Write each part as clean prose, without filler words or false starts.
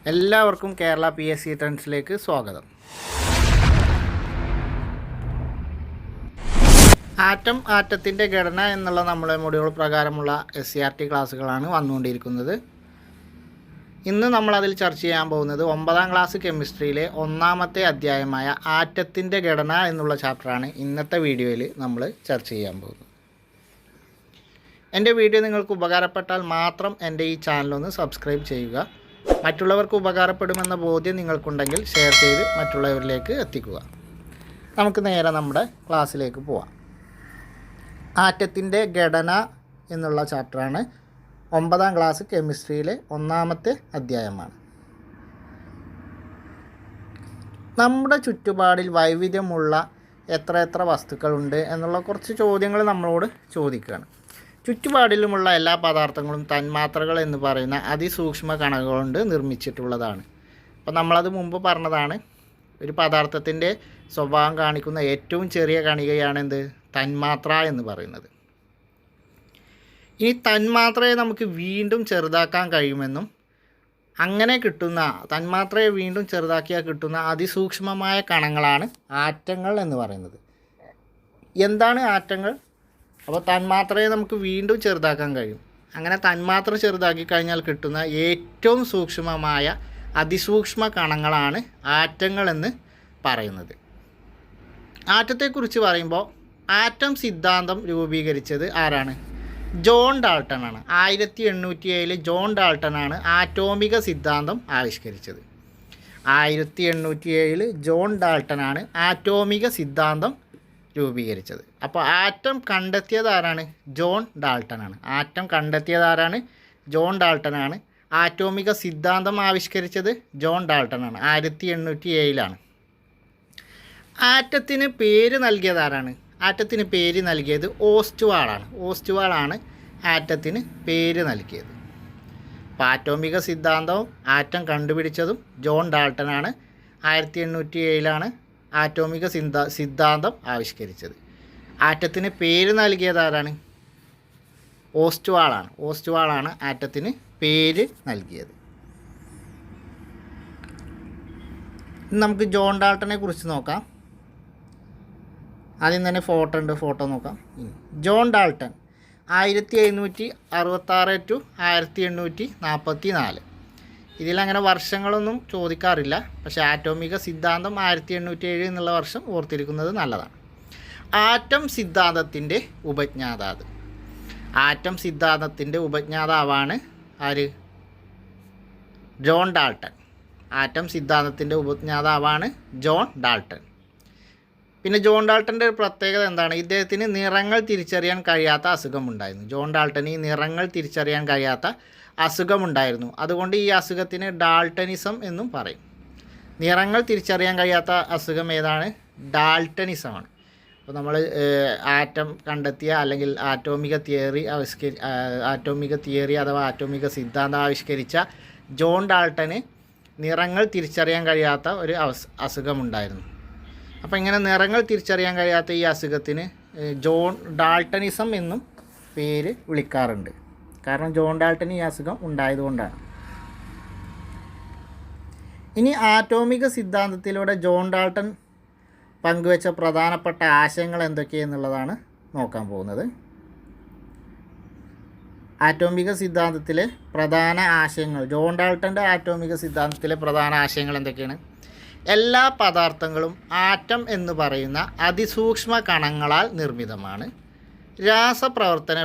എല്ലാവർക്കും കേരള PSC ട്രെൻഡ്സിലേക്ക് സ്വാഗതം. ആറ്റത്തിൻ്റെ ഘടന എന്നുള്ള നമ്മുടെ മൊഡ്യൂൾ പ്രകാരമുള്ള SCRT ക്ലാസ്സുകളാണ് വന്നുകൊണ്ടിരിക്കുന്നത്. ഇന്ന് നമ്മളതിൽ ചർച്ച ചെയ്യാൻ പോകുന്നത് 9ാം ക്ലാസ് കെമിസ്ട്രിയിലെ ഒന്നാമത്തെ അധ്യായമായ ആറ്റത്തിൻ്റെ ഘടന എന്നുള്ള ചാപ്റ്ററാണ് ഇന്നത്തെ വീഡിയോയിൽ നമ്മൾ ചർച്ച ചെയ്യാൻ പോകുന്നത്. എൻ്റെ വീഡിയോ നിങ്ങൾക്ക് ഉപകാരപ്പെട്ടാൽ മാത്രം എൻ്റെ ഈ ചാനലൊന്ന് സബ്സ്ക്രൈബ് ചെയ്യുക. മറ്റുള്ളവർക്ക് ഉപകാരപ്പെടുമെന്ന ബോധ്യം നിങ്ങൾക്കുണ്ടെങ്കിൽ ഷെയർ ചെയ്ത് മറ്റുള്ളവരിലേക്ക് എത്തിക്കുക. നമുക്ക് നേരെ നമ്മുടെ ക്ലാസ്സിലേക്ക് പോവാം. ആറ്റത്തിൻ്റെ ഘടന എന്നുള്ള ചാപ്റ്ററാണ് 9ാം ക്ലാസ് കെമിസ്ട്രിയിലെ ഒന്നാമത്തെ അധ്യായമാണ്. നമ്മുടെ ചുറ്റുപാടിൽ വൈവിധ്യമുള്ള എത്ര വസ്തുക്കളുണ്ട് എന്നുള്ള കുറച്ച് ചോദ്യങ്ങൾ നമ്മളോട് ചോദിക്കുകയാണ്. ചുറ്റുപാടിലുമുള്ള എല്ലാ പദാർത്ഥങ്ങളും തന്മാത്രകൾ എന്ന് പറയുന്ന അതിസൂക്ഷ്മ കണങ്ങൾ കൊണ്ട് നിർമ്മിച്ചിട്ടുള്ളതാണ്. അപ്പോൾ നമ്മളത് മുമ്പ് പറഞ്ഞതാണ്. ഒരു പദാർത്ഥത്തിൻ്റെ സ്വഭാവം കാണിക്കുന്ന ഏറ്റവും ചെറിയ കണികയാണ് എന്ത്? തന്മാത്ര എന്ന് പറയുന്നത്. ഈ തന്മാത്രയെ നമുക്ക് വീണ്ടും ചെറുതാക്കാൻ കഴിയുമെന്നും അങ്ങനെ കിട്ടുന്ന തന്മാത്രയെ വീണ്ടും ചെറുതാക്കിയാൽ കിട്ടുന്ന അതിസൂക്ഷ്മമായ കണങ്ങളാണ് ആറ്റങ്ങൾ എന്ന് പറയുന്നത്. എന്താണ് ആറ്റങ്ങൾ? അപ്പോൾ തന്മാത്രയെ നമുക്ക് വീണ്ടും ചെറുതാക്കാൻ കഴിയും. അങ്ങനെ തന്മാത്ര ചെറുതാക്കി കഴിഞ്ഞാൽ കിട്ടുന്ന ഏറ്റവും സൂക്ഷ്മമായ അതിസൂക്ഷ്മ കണങ്ങളാണ് ആറ്റങ്ങളെന്ന് പറയുന്നത്. ആറ്റത്തെക്കുറിച്ച് പറയുമ്പോൾ ആറ്റം സിദ്ധാന്തം രൂപീകരിച്ചത് ആരാണ്? ജോൺ ഡാൾട്ടൺ ആണ്. 1807 ജോൺ ഡാൾട്ടൺ ആണ് ആറ്റോമിക സിദ്ധാന്തം ആവിഷ്കരിച്ചത്. 1807 ജോൺ ഡാൾട്ടൺ ആണ് ആറ്റോമിക സിദ്ധാന്തം രൂപീകരിച്ചത്. അപ്പോൾ ആറ്റം കണ്ടെത്തിയത് ആരാണ്? ജോൺ ഡാൾട്ടൺ ആണ്. ആറ്റം കണ്ടെത്തിയത് ആരാണ്? ജോൺ ഡാൾട്ടൺ ആണ്. ആറ്റോമിക സിദ്ധാന്തം ആവിഷ്കരിച്ചത് ജോൺ ഡാൾട്ടൺ ആണ്. 1807 ആറ്റത്തിന് പേര് നൽകിയത് ആരാണ്? ആറ്റത്തിന് പേര് നൽകിയത് ഓസ്റ്റുവാളാണ്. ഓസ്റ്റുവാളാണ് ആറ്റത്തിന് പേര് നൽകിയത്. അപ്പോൾ ആറ്റോമിക സിദ്ധാന്തവും ആറ്റം കണ്ടുപിടിച്ചതും ജോൺ ഡാൾട്ടൺ ആണ്. 1807 ആറ്റോമിക സിദ്ധാന്തം ആവിഷ്കരിച്ചത്. ആറ്റത്തിന് പേര് നൽകിയത് ആരാണ്? ഓസ്റ്റുവാളാണ്. ഓസ്റ്റുവാളാണ് ആറ്റത്തിന് പേര് നൽകിയത്. നമുക്ക് ജോൺ ഡാൾട്ടനെ കുറിച്ച് നോക്കാം. ആദ്യം തന്നെ ഫോട്ടോ നോക്കാം. John Dalton 1766 to 1844. ഇതിലങ്ങനെ വർഷങ്ങളൊന്നും ചോദിക്കാറില്ല. പക്ഷേ ആറ്റോമിക സിദ്ധാന്തം 1807 എന്നുള്ള വർഷം ഓർത്തിരിക്കുന്നത് നല്ലതാണ്. ആറ്റം സിദ്ധാന്തത്തിൻ്റെ ഉപജ്ഞാതാവ്. ആറ്റം സിദ്ധാന്തത്തിൻ്റെ ഉപജ്ഞാതാവാണ് ആര്? John Dalton. ആറ്റം സിദ്ധാന്തത്തിൻ്റെ ഉപജ്ഞാതാവാണ് ജോൺ ഡാൾട്ടൺ. പിന്നെ ജോൺ ഡാൾട്ടൻ്റെ ഒരു പ്രത്യേകത എന്താണ്? ഇദ്ദേഹത്തിന് നിറങ്ങൾ തിരിച്ചറിയാൻ കഴിയാത്ത അസുഖമുണ്ടായിരുന്നു. ജോൺ ഡാൾട്ടന് ഈ നിറങ്ങൾ തിരിച്ചറിയാൻ കഴിയാത്ത അസുഖമുണ്ടായിരുന്നു. അതുകൊണ്ട് ഈ അസുഖത്തിന് ഡാൾട്ടനിസം എന്നും പറയും. നിറങ്ങൾ തിരിച്ചറിയാൻ കഴിയാത്ത അസുഖം ഏതാണ്? ഡാൾട്ടനിസമാണ്. അപ്പോൾ നമ്മൾ ആറ്റം കണ്ടെത്തിയ അല്ലെങ്കിൽ ആറ്റോമിക തിയറി അഥവാ ആറ്റോമിക സിദ്ധാന്തം ആവിഷ്കരിച്ച ജോൺ ഡാൾട്ടന് നിറങ്ങൾ തിരിച്ചറിയാൻ കഴിയാത്ത ഒരു അസുഖമുണ്ടായിരുന്നു. അപ്പോൾ ഇങ്ങനെ നിറങ്ങൾ തിരിച്ചറിയാൻ കഴിയാത്ത ഈ അസുഖത്തിന് ജോൺ ഡാൾട്ടനിസം എന്നും പേര് വിളിക്കാറുണ്ട്. കാരണം ജോൺ ഡാൾട്ടന് ഈ അസുഖം ഉണ്ടായതുകൊണ്ടാണ്. ഇനി ആറ്റോമിക സിദ്ധാന്തത്തിലൂടെ ജോൺ ഡാൾട്ടൺ പങ്കുവെച്ച പ്രധാനപ്പെട്ട ആശയങ്ങൾ എന്തൊക്കെയെന്നുള്ളതാണ് നോക്കാൻ പോകുന്നത്. ആറ്റോമിക സിദ്ധാന്തത്തിലെ പ്രധാന ആശയങ്ങൾ, ജോൺ ഡാൾട്ടൻ്റെ ആറ്റോമിക സിദ്ധാന്തത്തിലെ പ്രധാന ആശയങ്ങൾ എന്തൊക്കെയാണ്? എല്ലാ പദാർത്ഥങ്ങളും ആറ്റം എന്ന് പറയുന്ന അതിസൂക്ഷ്മ കണങ്ങളാൽ നിർമ്മിതമാണ്. രാസപ്രവർത്തന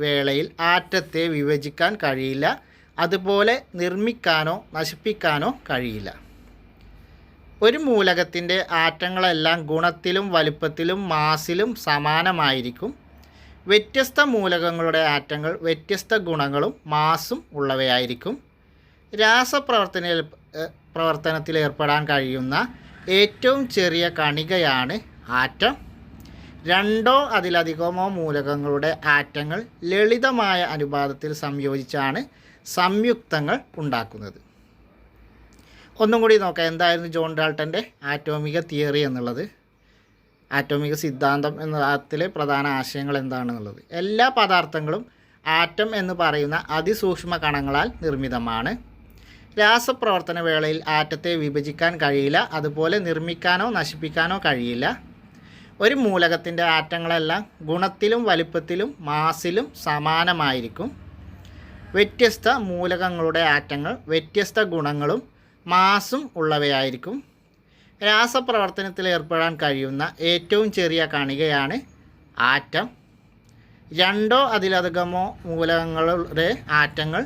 വേളയിൽ ആറ്റത്തെ വിഭജിക്കാൻ കഴിയില്ല. അതുപോലെ നിർമ്മിക്കാനോ നശിപ്പിക്കാനോ കഴിയില്ല. ഒരു മൂലകത്തിൻ്റെ ആറ്റങ്ങളെല്ലാം ഗുണത്തിലും വലുപ്പത്തിലും മാസിലും സമാനമായിരിക്കും. വ്യത്യസ്ത മൂലകങ്ങളുടെ ആറ്റങ്ങൾ വ്യത്യസ്ത ഗുണങ്ങളും മാസും ഉള്ളവയായിരിക്കും. പ്രവർത്തനത്തിൽ ഏർപ്പെടാൻ കഴിയുന്ന ഏറ്റവും ചെറിയ കണികയാണ് ആറ്റം. രണ്ടോ അതിലധികമോ മൂലകങ്ങളുടെ ആറ്റങ്ങൾ ലളിതമായ അനുപാതത്തിൽ സംയോജിച്ചാണ് സംയുക്തങ്ങൾ ഉണ്ടാക്കുന്നത്. ഒന്നും കൂടി നോക്കാം. എന്തായിരുന്നു ജോൺ ഡാൾട്ടൻ്റെ ആറ്റോമിക തിയറി എന്നുള്ളത്? ആറ്റോമിക സിദ്ധാന്തം എന്നതിലെ പ്രധാന ആശയങ്ങൾ എന്താണെന്നുള്ളത്? എല്ലാ പദാർത്ഥങ്ങളും ആറ്റം എന്ന് പറയുന്ന അതിസൂക്ഷ്മ കണങ്ങളാൽ നിർമ്മിതമാണ്. രാസപ്രവർത്തന വേളയിൽ ആറ്റത്തെ വിഭജിക്കാൻ കഴിയില്ല, അതുപോലെ നിർമ്മിക്കാനോ നശിപ്പിക്കാനോ കഴിയില്ല. ഒരു മൂലകത്തിൻ്റെ ആറ്റങ്ങളെല്ലാം ഗുണത്തിലും വലിപ്പത്തിലും മാസിലും സമാനമായിരിക്കും. വ്യത്യസ്ത മൂലകങ്ങളുടെ ആറ്റങ്ങൾ വ്യത്യസ്ത ഗുണങ്ങളും മാസും ഉള്ളവയായിരിക്കും. രാസപ്രവർത്തനത്തിൽ ഏർപ്പെടാൻ കഴിയുന്ന ഏറ്റവും ചെറിയ കണികയാണ് ആറ്റം. രണ്ടോ അതിലധികമോ മൂലകങ്ങളുടെ ആറ്റങ്ങൾ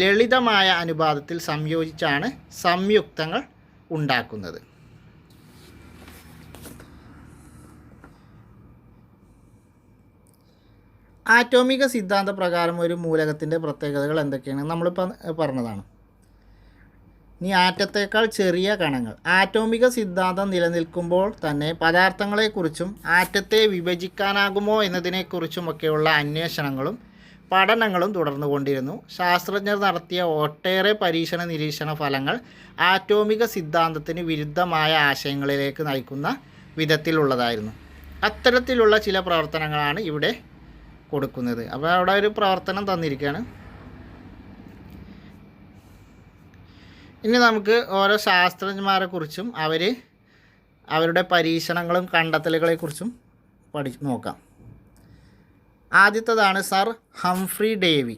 ലളിതമായ അനുപാതത്തിൽ സംയോജിച്ചാണ് സംയുക്തങ്ങൾ ഉണ്ടാക്കുന്നത്. ആറ്റോമിക സിദ്ധാന്ത പ്രകാരം ഒരു മൂലകത്തിൻ്റെ പ്രത്യേകതകൾ എന്തൊക്കെയാണ് നമ്മളിപ്പോൾ പറഞ്ഞതാണ്. ഇനി ആറ്റത്തേക്കാൾ ചെറിയ കണങ്ങൾ. ആറ്റോമിക സിദ്ധാന്തം നിലനിൽക്കുമ്പോൾ തന്നെ പദാർത്ഥങ്ങളെക്കുറിച്ചും ആറ്റത്തെ വിഭജിക്കാനാകുമോ എന്നതിനെക്കുറിച്ചുമൊക്കെയുള്ള അന്വേഷണങ്ങളും പഠനങ്ങളും തുടർന്നുകൊണ്ടിരുന്നു. ശാസ്ത്രജ്ഞർ നടത്തിയ ഒട്ടേറെ പരീക്ഷണ നിരീക്ഷണ ഫലങ്ങൾ ആറ്റോമിക സിദ്ധാന്തത്തിന് വിരുദ്ധമായ ആശയങ്ങളിലേക്ക് നയിക്കുന്ന വിധത്തിലുള്ളതായിരുന്നു. അത്തരത്തിലുള്ള ചില പ്രവർത്തനങ്ങളാണ് ഇവിടെ കൊടുക്കുന്നത്. അപ്പോൾ അവിടെ ഒരു പ്രവർത്തനം തന്നിരിക്കുകയാണ്. ഇനി നമുക്ക് ഓരോ ശാസ്ത്രജ്ഞന്മാരെക്കുറിച്ചും അവരുടെ പരീക്ഷണങ്ങളും കണ്ടെത്തലുകളെക്കുറിച്ചും നോക്കാം. ആദ്യത്തേതാണ് സർ ഹംഫ്രി ഡേവി.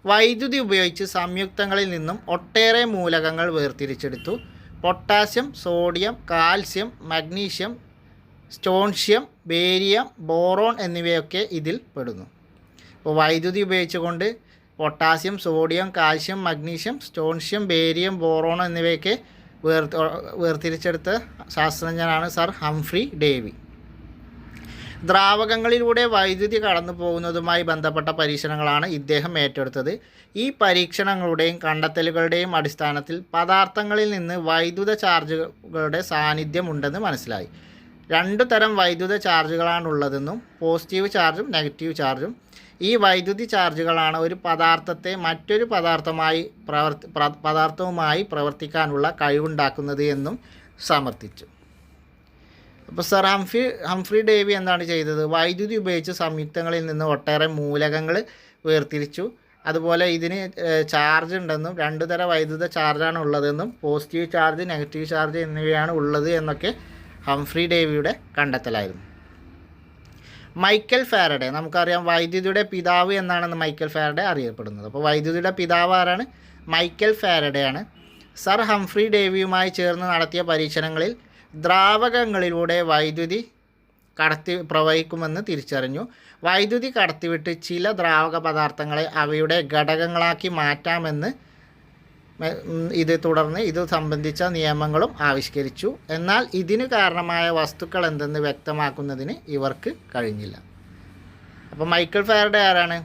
വൈദ്യുതി ഉപയോഗിച്ച് സംയുക്തങ്ങളിൽ നിന്നും ഒട്ടേറെ മൂലകങ്ങൾ വേർതിരിച്ചെടുത്തു. Potassium, sodium, calcium, magnesium, strontium, barium, boron എന്നിവയൊക്കെ ഇതിൽ പെടുന്നു. അപ്പോൾ വൈദ്യുതി ഉപയോഗിച്ചുകൊണ്ട് potassium, sodium, calcium, magnesium, strontium, barium, boron എന്നിവയൊക്കെ വേർതിരിച്ചെടുത്ത ശാസ്ത്രജ്ഞനാണ് സർ ഹംഫ്രി ഡേവി. ദ്രാവകങ്ങളിലൂടെ വൈദ്യുതി കടന്നു പോകുന്നതുമായി ബന്ധപ്പെട്ട പരീക്ഷണങ്ങളാണ് ഇദ്ദേഹം ഏറ്റെടുത്തത്. ഈ പരീക്ഷണങ്ങളുടെയും കണ്ടെത്തലുകളുടെയും അടിസ്ഥാനത്തിൽ പദാർത്ഥങ്ങളിൽ നിന്ന് വൈദ്യുത ചാർജുകളുടെ സാന്നിധ്യം ഉണ്ടെന്ന് മനസ്സിലായി. രണ്ടു തരം വൈദ്യുത ചാർജുകളാണുള്ളതെന്നും പോസിറ്റീവ് ചാർജും നെഗറ്റീവ് ചാർജും. ഈ വൈദ്യുതി ചാർജുകളാണ് ഒരു പദാർത്ഥത്തെ മറ്റൊരു പദാർത്ഥവുമായി പ്രവർത്തിക്കാനുള്ള കഴിവുണ്ടാക്കുന്നത് എന്നും സമർത്ഥിച്ചു. അപ്പോൾ സർ ഹംഫ്രി ഡേവി എന്താണ് ചെയ്തത്? വൈദ്യുതി ഉപയോഗിച്ച് സംയുക്തങ്ങളിൽ നിന്ന് ഒട്ടേറെ മൂലകങ്ങൾ വേർതിരിച്ചു. അതുപോലെ ഇതിന് ചാർജ് ഉണ്ടെന്നും രണ്ടു തരം വൈദ്യുത ചാർജാണ് ഉള്ളതെന്നും പോസിറ്റീവ് ചാർജ് നെഗറ്റീവ് ചാർജ് എന്നിവയാണ് ഉള്ളത് എന്നൊക്കെ ഹംഫ്രി ഡേവിയുടെ കണ്ടെത്തലായിരുന്നു. മൈക്കൽ ഫാരഡെ, നമുക്കറിയാം വൈദ്യുതിയുടെ പിതാവ് എന്നാണ് മൈക്കൽ ഫാരഡെ അറിയപ്പെടുന്നത്. അപ്പോൾ വൈദ്യുതിയുടെ പിതാവ് ആരാണ്? മൈക്കൽ ഫാരഡെയാണ്. സർ ഹംഫ്രി ഡേവിയുമായി ചേർന്ന് നടത്തിയ പരീക്ഷണങ്ങളിൽ ദ്രാവകങ്ങളിലൂടെ വൈദ്യുതി പ്രവഹിക്കുമെന്ന് തിരിച്ചറിഞ്ഞു. വൈദ്യുതി കടത്തിവിട്ട് ചില ദ്രാവക പദാർത്ഥങ്ങളെ അവയുടെ ഘടകങ്ങളാക്കി മാറ്റാമെന്ന് തുടർന്ന് ഇത് സംബന്ധിച്ച നിയമങ്ങളും ആവിഷ്കരിച്ചു. എന്നാൽ ഇതിന് കാരണമായ വസ്തുക്കൾ എന്തെന്ന് വ്യക്തമാക്കുന്നതിന് ഇവർക്ക് കഴിഞ്ഞില്ല. അപ്പോൾ മൈക്കൽ ഫാരഡെ ആരാണ്?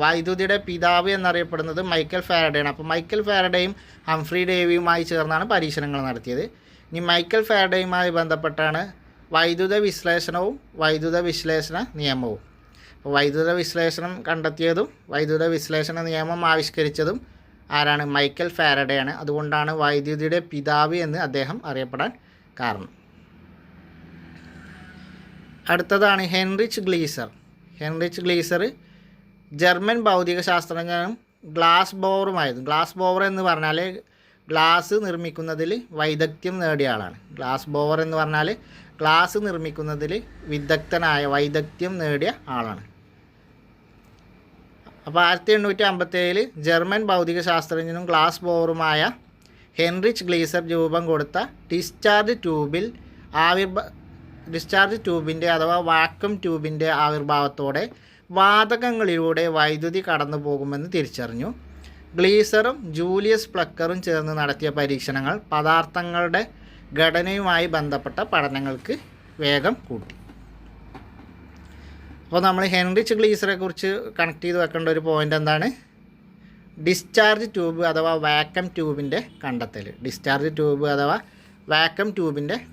വൈദ്യുതിയുടെ പിതാവ് എന്നറിയപ്പെടുന്നത് മൈക്കൽ ഫാരഡെയാണ്. അപ്പോൾ മൈക്കൽ ഫാരഡെയും ഹംഫ്രി ഡേവിയുമായി ചേർന്നാണ് പരീക്ഷണങ്ങൾ നടത്തിയത്. ഇനി മൈക്കൽ ഫാരഡെയുമായി ബന്ധപ്പെട്ടാണ് വൈദ്യുത വിശ്ലേഷണവും വൈദ്യുത വിശ്ലേഷണ നിയമവും. അപ്പോൾ വൈദ്യുത വിശ്ലേഷണം കണ്ടെത്തിയതും വൈദ്യുത വിശ്ലേഷണ നിയമം ആവിഷ്കരിച്ചതും ആരാണ്? മൈക്കൽ ഫാരഡെയാണ്. അതുകൊണ്ടാണ് വൈദ്യുതിയുടെ പിതാവ് എന്ന് അദ്ദേഹം അറിയപ്പെടാൻ കാരണം. അടുത്തതാണ് ഹെൻറിച്ച് ഗ്ലീസർ ജർമ്മൻ ഭൗതിക ശാസ്ത്രജ്ഞനും ഗ്ലാസ് ബ്ലോവറുമായിരുന്നു. ഗ്ലാസ് ബ്ലോവർ എന്ന് പറഞ്ഞാൽ ഗ്ലാസ് നിർമ്മിക്കുന്നതിൽ വൈദഗ്ധ്യം നേടിയ ആളാണ്. ഗ്ലാസ് ബ്ലോവർ എന്ന് പറഞ്ഞാൽ ഗ്ലാസ് നിർമ്മിക്കുന്നതിൽ വൈദഗ്ധ്യം നേടിയ ആളാണ്. അപ്പോൾ 1857 ജർമ്മൻ ഭൗതിക ശാസ്ത്രജ്ഞനും ഗ്ലാസ് ബ്ലോവറുമായ ഹെൻറിച്ച് ഗ്ലീസർ രൂപം കൊടുത്ത ഡിസ്ചാർജ് ട്യൂബിൻ്റെ അഥവാ വാക്വം ട്യൂബിൻ്റെ ആവിർഭാവത്തോടെ വാതകങ്ങളിലൂടെ വൈദ്യുതി കടന്നു പോകുമെന്ന് തിരിച്ചറിഞ്ഞു. ഗ്ലീസറും ജൂലിയസ് പ്ലക്കറും ചേർന്ന് നടത്തിയ പരീക്ഷണങ്ങൾ പദാർത്ഥങ്ങളുടെ ഘടനയുമായി ബന്ധപ്പെട്ട പഠനങ്ങൾക്ക് വേഗം കൂട്ടി. അപ്പോൾ നമ്മൾ ഹെൻറിച്ച് ഗ്ലീസറെ കുറിച്ച് കണക്ട് ചെയ്ത് വെക്കേണ്ട ഒരു പോയിൻ്റ് എന്താണ്? ഡിസ്ചാർജ് ട്യൂബ് അഥവാ വാക്വം ട്യൂബിൻ്റെ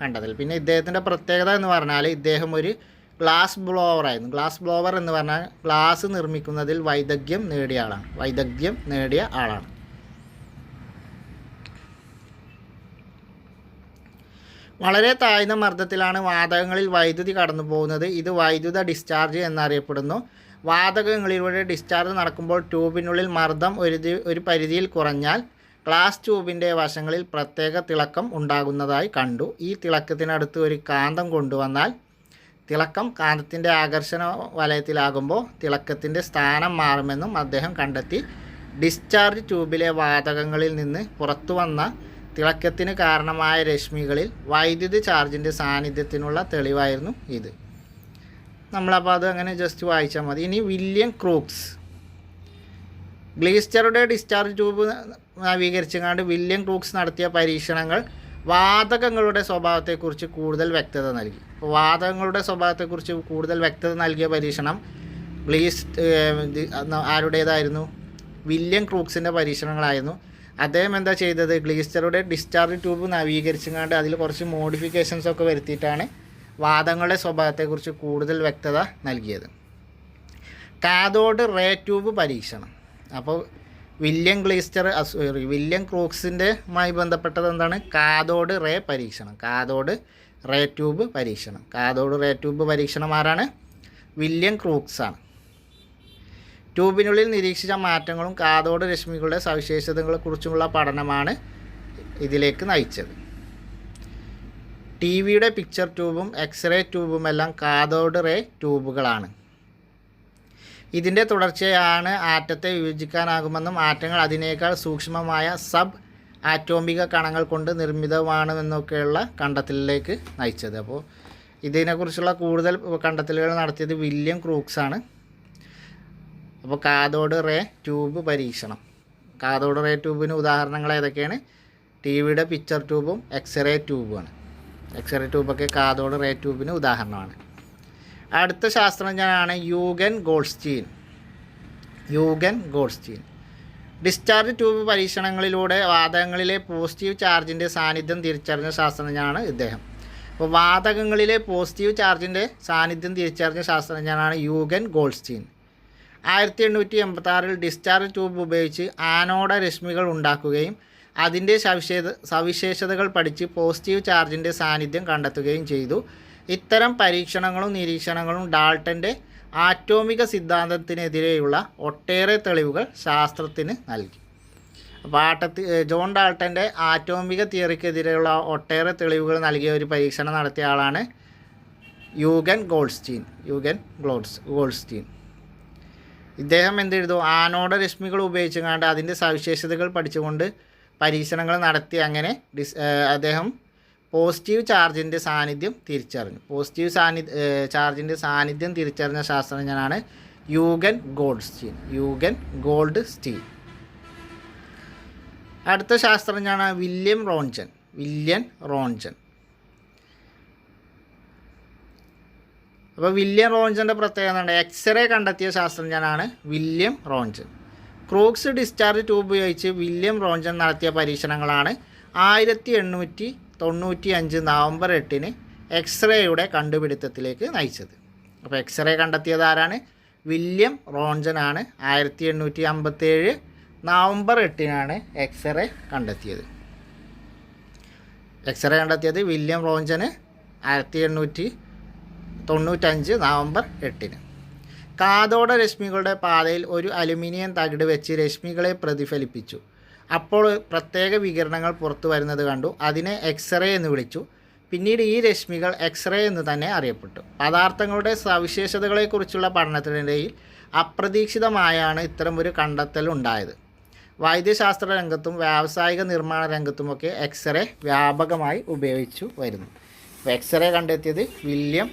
കണ്ടെത്തൽ. പിന്നെ ഇദ്ദേഹത്തിൻ്റെ പ്രത്യേകത എന്ന് പറഞ്ഞാൽ ഇദ്ദേഹം ഒരു ഗ്ലാസ് ബ്ലോവർ ആയിരുന്നു. ഗ്ലാസ് ബ്ലോവർ എന്ന് പറഞ്ഞാൽ ഗ്ലാസ് നിർമ്മിക്കുന്നതിൽ വൈദഗ്ധ്യം നേടിയ ആളാണ്. വളരെ താഴ്ന്ന മർദ്ദത്തിലാണ് വാതകങ്ങളിൽ വൈദ്യുതി കടന്നു പോകുന്നത്. ഇത് വൈദ്യുത ഡിസ്ചാർജ് എന്നറിയപ്പെടുന്നു. വാതകങ്ങളിലൂടെ ഡിസ്ചാർജ് നടക്കുമ്പോൾ ട്യൂബിനുള്ളിൽ മർദ്ദം ഒരു പരിധിയിൽ കുറഞ്ഞാൽ ഗ്ലാസ് ട്യൂബിൻ്റെ വശങ്ങളിൽ പ്രത്യേക തിളക്കം ഉണ്ടാകുന്നതായി കണ്ടു. ഈ തിളക്കത്തിനടുത്ത് ഒരു കാന്തം കൊണ്ടുവന്നാൽ തിളക്കം കാന്തത്തിൻ്റെ ആകർഷണ വലയത്തിലാകുമ്പോൾ തിളക്കത്തിൻ്റെ സ്ഥാനം മാറുമെന്നും അദ്ദേഹം കണ്ടെത്തി. ഡിസ്ചാർജ് ട്യൂബിലെ വാതകങ്ങളിൽ നിന്ന് പുറത്തു വന്ന തിളക്കത്തിന് കാരണമായ രശ്മികളിൽ വൈദ്യുതി ചാർജിൻ്റെ സാന്നിധ്യത്തിനുള്ള തെളിവായിരുന്നു ഇത്. നമ്മളപ്പോൾ അത് അങ്ങനെ ജസ്റ്റ് വായിച്ചാൽ മതി. ഇനി വില്യം ക്രൂക്സ് ഗ്ലീസ്റ്ററുടെ ഡിസ്ചാർജ് ട്യൂബ് നവീകരിച്ചുകൊണ്ട് വില്യം ക്രൂക്സ് നടത്തിയ പരീക്ഷണങ്ങൾ വാതകങ്ങളുടെ സ്വഭാവത്തെക്കുറിച്ച് കൂടുതൽ വ്യക്തത നൽകി. അപ്പോൾ വാതകങ്ങളുടെ സ്വഭാവത്തെക്കുറിച്ച് കൂടുതൽ വ്യക്തത നൽകിയ പരീക്ഷണം ആരുടേതായിരുന്നു? വില്യം ക്രൂക്സിൻ്റെ പരീക്ഷണങ്ങളായിരുന്നു. അദ്ദേഹം എന്താ ചെയ്തത്? ഗ്ലീസ്റ്ററുടെ ഡിസ്ചാർജ് ട്യൂബ് നവീകരിച്ചുകൊണ്ട് അതിൽ കുറച്ച് മോഡിഫിക്കേഷൻസ് ഒക്കെ വരുത്തിയിട്ടാണ് വാതകങ്ങളുടെ സ്വഭാവത്തെക്കുറിച്ച് കൂടുതൽ വ്യക്തത നൽകിയത്. കാഥോഡ് റേ ട്യൂബ് പരീക്ഷണം. അപ്പോൾ വില്യം ക്രൂക്സിൻ്റെമായി ബന്ധപ്പെട്ടത് എന്താണ്? കാഥോഡ് റേ പരീക്ഷണം. കാഥോഡ് റേ ട്യൂബ് പരീക്ഷണം. കാഥോഡ് റേ ട്യൂബ് പരീക്ഷണം ആരാണ്? വില്യം ക്രൂക്സാണ്. ട്യൂബിനുള്ളിൽ നിരീക്ഷിച്ച മാറ്റങ്ങളും കാഥോഡ് രശ്മികളുടെ സവിശേഷതകളെക്കുറിച്ചുമുള്ള പഠനമാണ് ഇതിലേക്ക് നയിച്ചത്. ടി വിയുടെ പിക്ചർ ട്യൂബും എക്സ്റേ ട്യൂബുമെല്ലാം കാഥോഡ് റേ ട്യൂബുകളാണ്. ഇതിൻ്റെ തുടർച്ചയാണ് ആറ്റത്തെ വിഭജിക്കാനാകുമെന്നും ആറ്റങ്ങൾ അതിനേക്കാൾ സൂക്ഷ്മമായ സബ് ആറ്റോമിക കണങ്ങൾ കൊണ്ട് നിർമ്മിതമാണെന്നൊക്കെയുള്ള കണ്ടെത്തലിലേക്ക് നയിച്ചത്. അപ്പോൾ ഇതിനെക്കുറിച്ചുള്ള കൂടുതൽ കണ്ടെത്തലുകൾ നടത്തിയത് വില്യം ക്രൂക്സാണ്. അപ്പോൾ കാഥോഡ് റേ ട്യൂബ് പരീക്ഷണം. കാഥോഡ് റേ ട്യൂബിന് ഉദാഹരണങ്ങൾ ഏതൊക്കെയാണ്? ടി വിയുടെ പിക്ചർ ട്യൂബും എക്സ്റേ ട്യൂബുമാണ്. എക്സ്റേ ട്യൂബൊക്കെ കാഥോഡ് റേ ട്യൂബിന് ഉദാഹരണമാണ്. അടുത്ത ശാസ്ത്രജ്ഞനാണ് യൂഗൻ ഗോൾഡ്സ്റ്റീൻ. ഡിസ്ചാർജ് ട്യൂബ് പരീക്ഷണങ്ങളിലൂടെ വാതകങ്ങളിലെ പോസിറ്റീവ് ചാർജിൻ്റെ സാന്നിധ്യം തിരിച്ചറിഞ്ഞ ശാസ്ത്രജ്ഞനാണ് ഇദ്ദേഹം. അപ്പോൾ വാതകങ്ങളിലെ പോസിറ്റീവ് ചാർജിൻ്റെ സാന്നിധ്യം തിരിച്ചറിഞ്ഞ ശാസ്ത്രജ്ഞനാണ് യൂഗൻ ഗോൾഡ്സ്റ്റീൻ. 1886 ഡിസ്ചാർജ് ട്യൂബ് ഉപയോഗിച്ച് ആനോഡ രശ്മികൾ ഉണ്ടാക്കുകയും അതിൻ്റെ സവിശേഷതകൾ പഠിച്ച് പോസിറ്റീവ് ചാർജിൻ്റെ സാന്നിധ്യം കണ്ടെത്തുകയും ചെയ്തു. ഇത്തരം പരീക്ഷണങ്ങളും നിരീക്ഷണങ്ങളും ഡാൾട്ടൻ്റെ ആറ്റോമിക സിദ്ധാന്തത്തിനെതിരെയുള്ള ഒട്ടേറെ തെളിവുകൾ ശാസ്ത്രത്തിന് നൽകി. അപ്പോൾ ജോൺ ഡാൾട്ടൻ്റെ ആറ്റോമിക തിയറിക്കെതിരെയുള്ള ഒട്ടേറെ തെളിവുകൾ നൽകിയ ഒരു പരീക്ഷണം നടത്തിയ ആളാണ് യൂഗൻ ഗോൾഡ്സ്റ്റീൻ. ഇദ്ദേഹം എന്തെഴുതു? ആനോഡ രശ്മികൾ ഉപയോഗിച്ചുകൊണ്ട് അതിൻ്റെ സവിശേഷതകൾ പഠിച്ചുകൊണ്ട് പരീക്ഷണങ്ങൾ നടത്തി. അങ്ങനെ അദ്ദേഹം പോസിറ്റീവ് ചാർജിൻ്റെ സാന്നിധ്യം തിരിച്ചറിഞ്ഞു. ചാർജിൻ്റെ സാന്നിധ്യം തിരിച്ചറിഞ്ഞ ശാസ്ത്രജ്ഞനാണ് യൂഗൻ ഗോൾഡ്സ്റ്റീൻ. അടുത്ത ശാസ്ത്രജ്ഞനാണ് വില്യം റോൺജൻ. അപ്പോൾ വില്യം റോൺജൻ്റെ പ്രത്യേകത എന്താണ്? എക്സ്റേ കണ്ടെത്തിയ ശാസ്ത്രജ്ഞനാണ് William Roentgen. Crookes discharge tube ഉപയോഗിച്ച് വില്യം റോൺജൻ നടത്തിയ പരീക്ഷണങ്ങളാണ് 1895 നവംബർ 8 എക്സ്റേയുടെ കണ്ടുപിടുത്തത്തിലേക്ക് നയിച്ചത്. അപ്പോൾ എക്സ്റേ കണ്ടെത്തിയത് ആരാണ്? വില്യം റോൺജനാണ്. 1857 നവംബർ 8 എക്സ്റേ കണ്ടെത്തിയത്. വില്യം റോൺജന് 1895 നവംബർ 8. കാഥോഡ രശ്മികളുടെ പാതയിൽ ഒരു അലുമിനിയം തകിട് വെച്ച് രശ്മികളെ പ്രതിഫലിപ്പിച്ചു. അപ്പോൾ പ്രത്യേക വികിരണങ്ങൾ പുറത്തു വരുന്നത് കണ്ടു. അതിനെ എക്സ്റേ എന്ന് വിളിച്ചു. പിന്നീട് ഈ രശ്മികൾ എക്സ്റേ എന്ന് തന്നെ അറിയപ്പെട്ടു. പദാർത്ഥങ്ങളുടെ സവിശേഷതകളെക്കുറിച്ചുള്ള പഠനത്തിനിടയിൽ അപ്രതീക്ഷിതമായാണ് ഇത്തരമൊരു കണ്ടെത്തൽ ഉണ്ടായത്. വൈദ്യശാസ്ത്ര രംഗത്തും വ്യാവസായിക നിർമ്മാണ രംഗത്തുമൊക്കെ എക്സ്റേ വ്യാപകമായി ഉപയോഗിച്ചു വരുന്നു. എക്സ്റേ കണ്ടെത്തിയത് വില്യം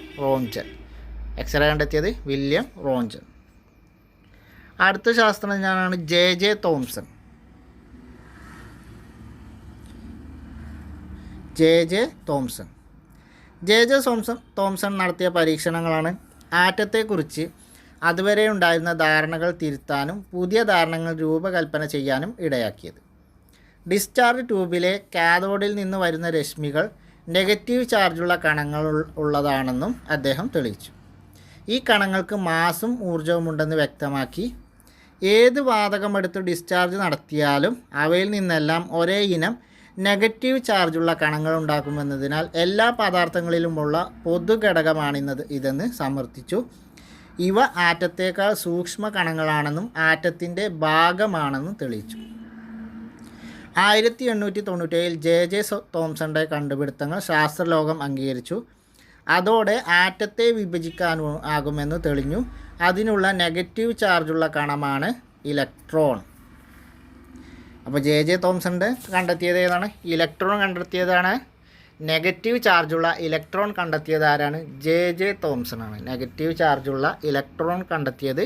റോൺജൻ. അടുത്ത ശാസ്ത്രജ്ഞനാണ് ജെ തോംസൺ. തോംസൺ നടത്തിയ പരീക്ഷണങ്ങളാണ് ആറ്റത്തെക്കുറിച്ച് അതുവരെ ഉണ്ടായിരുന്ന ധാരണകൾ തിരുത്താനും പുതിയ ധാരണകൾ രൂപകൽപ്പന ചെയ്യാനും ഇടയാക്കിയത്. ഡിസ്ചാർജ് ട്യൂബിലെ കാഥോഡിൽ നിന്ന് വരുന്ന രശ്മികൾ നെഗറ്റീവ് ചാർജുള്ള കണങ്ങൾ ഉള്ളതാണെന്നും അദ്ദേഹം തെളിയിച്ചു. ഈ കണങ്ങൾക്ക് മാസും ഊർജവും ഉണ്ടെന്ന് വ്യക്തമാക്കി. ഏത് വാതകമെടുത്ത് ഡിസ്ചാർജ് നടത്തിയാലും അവയിൽ നിന്നെല്ലാം ഒരേ ഇനം നെഗറ്റീവ് ചാർജുള്ള കണങ്ങൾ ഉണ്ടാക്കുമെന്നതിനാൽ എല്ലാ പദാർത്ഥങ്ങളിലുമുള്ള പൊതുഘടകമാണിത് ഇതെന്ന് സമർത്ഥിച്ചു. ഇവ ആറ്റത്തേക്കാൾ സൂക്ഷ്മ കണങ്ങളാണെന്നും ആറ്റത്തിൻ്റെ ഭാഗമാണെന്നും തെളിയിച്ചു. 1897 ജെ തോംസന്റെ കണ്ടുപിടുത്തങ്ങൾ ശാസ്ത്രലോകം അംഗീകരിച്ചു. അതോടെ ആറ്റത്തെ വിഭജിക്കാനാകുമെന്ന് തെളിഞ്ഞു. അതിനുള്ള നെഗറ്റീവ് ചാർജുള്ള കണമാണ് ഇലക്ട്രോൺ. അപ്പോൾ ജെ തോംസന്റെ കണ്ടെത്തിയത് ഏതാണ്? ഇലക്ട്രോൺ കണ്ടെത്തിയതാണ്. നെഗറ്റീവ് ചാർജുള്ള ഇലക്ട്രോൺ കണ്ടെത്തിയത് ആരാണ്? ജെ തോംസണാണ്. നെഗറ്റീവ് ചാർജുള്ള ഇലക്ട്രോൺ കണ്ടെത്തിയത്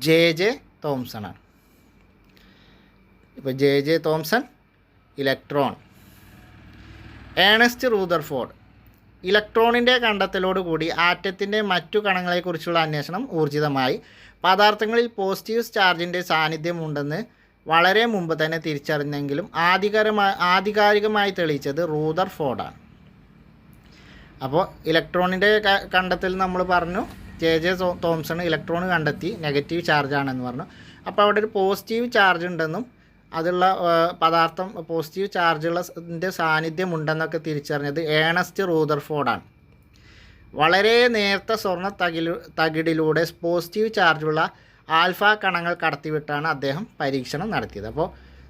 ജെ തോംസണാണ്. ഇപ്പോൾ J Thomson electron. Ernest Rutherford. ഇലക്ട്രോണിൻ്റെ കണ്ടെത്തലോടുകൂടി ആറ്റത്തിൻ്റെ മറ്റു കണങ്ങളെക്കുറിച്ചുള്ള അന്വേഷണം ഊർജിതമായി. പദാർത്ഥങ്ങളിൽ പോസിറ്റീവ് ചാർജിൻ്റെ സാന്നിധ്യമുണ്ടെന്ന് വളരെ മുമ്പ് തന്നെ തിരിച്ചറിഞ്ഞെങ്കിലും ആധികാരികമായി തെളിയിച്ചത് റൂദർഫോർഡാണ്. അപ്പോൾ ഇലക്ട്രോണിൻ്റെ കണ്ടെത്തൽ നമ്മൾ പറഞ്ഞു. ജെ തോംസൺ ഇലക്ട്രോൺ കണ്ടെത്തി നെഗറ്റീവ് ചാർജാണെന്ന് പറഞ്ഞു. അപ്പോൾ അവിടെ ഒരു പോസിറ്റീവ് ചാർജ് ഉണ്ടെന്നും അതുള്ള പദാർത്ഥം പോസിറ്റീവ് ചാർജുള്ള സാന്നിധ്യമുണ്ടെന്നൊക്കെ തിരിച്ചറിഞ്ഞത് ഏണസ്റ്റ് റൂദർഫോർഡാണ്. വളരെ നേർത്ത സ്വർണ്ണ തകിടിലൂടെ പോസിറ്റീവ് ചാർജുള്ള ആൽഫ കണങ്ങൾ കടത്തിവിട്ടാണ് അദ്ദേഹം പരീക്ഷണം നടത്തിയത്. അപ്പോൾ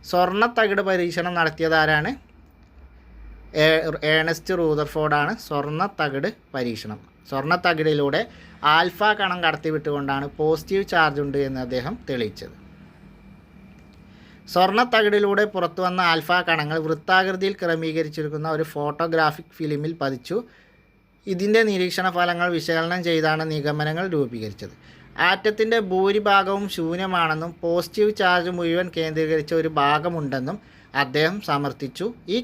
സ്വർണ്ണ തകിട് പരീക്ഷണം നടത്തിയത് ആരാണ്? ഏണസ്റ്റ് റൂദർഫോർഡാണ്. സ്വർണ്ണ തകിട് പരീക്ഷണം. സ്വർണ്ണ തകിടിലൂടെ ആൽഫ കണം കടത്തിവിട്ടുകൊണ്ടാണ് പോസിറ്റീവ് ചാർജ് ഉണ്ട് എന്ന് അദ്ദേഹം തെളിയിച്ചത്. സ്വർണ്ണ തകിടിലൂടെ പുറത്തു വന്ന ആൽഫ കണങ്ങൾ വൃത്താകൃതിയിൽ ക്രമീകരിച്ചിരിക്കുന്ന ഒരു ഫോട്ടോഗ്രാഫിക് ഫിലിമിൽ പതിച്ചു. ഇതിൻ്റെ നിരീക്ഷണ ഫലങ്ങൾ വിശകലനം ചെയ്താണ് നിഗമനങ്ങൾ രൂപീകരിച്ചത്. ആറ്റത്തിൻ്റെ ഭൂരിഭാഗവും ശൂന്യമാണെന്നും പോസിറ്റീവ് ചാർജ് മുഴുവൻ കേന്ദ്രീകരിച്ച ഒരു ഭാഗമുണ്ടെന്നും അദ്ദേഹം സമർത്ഥിച്ചു. ഈ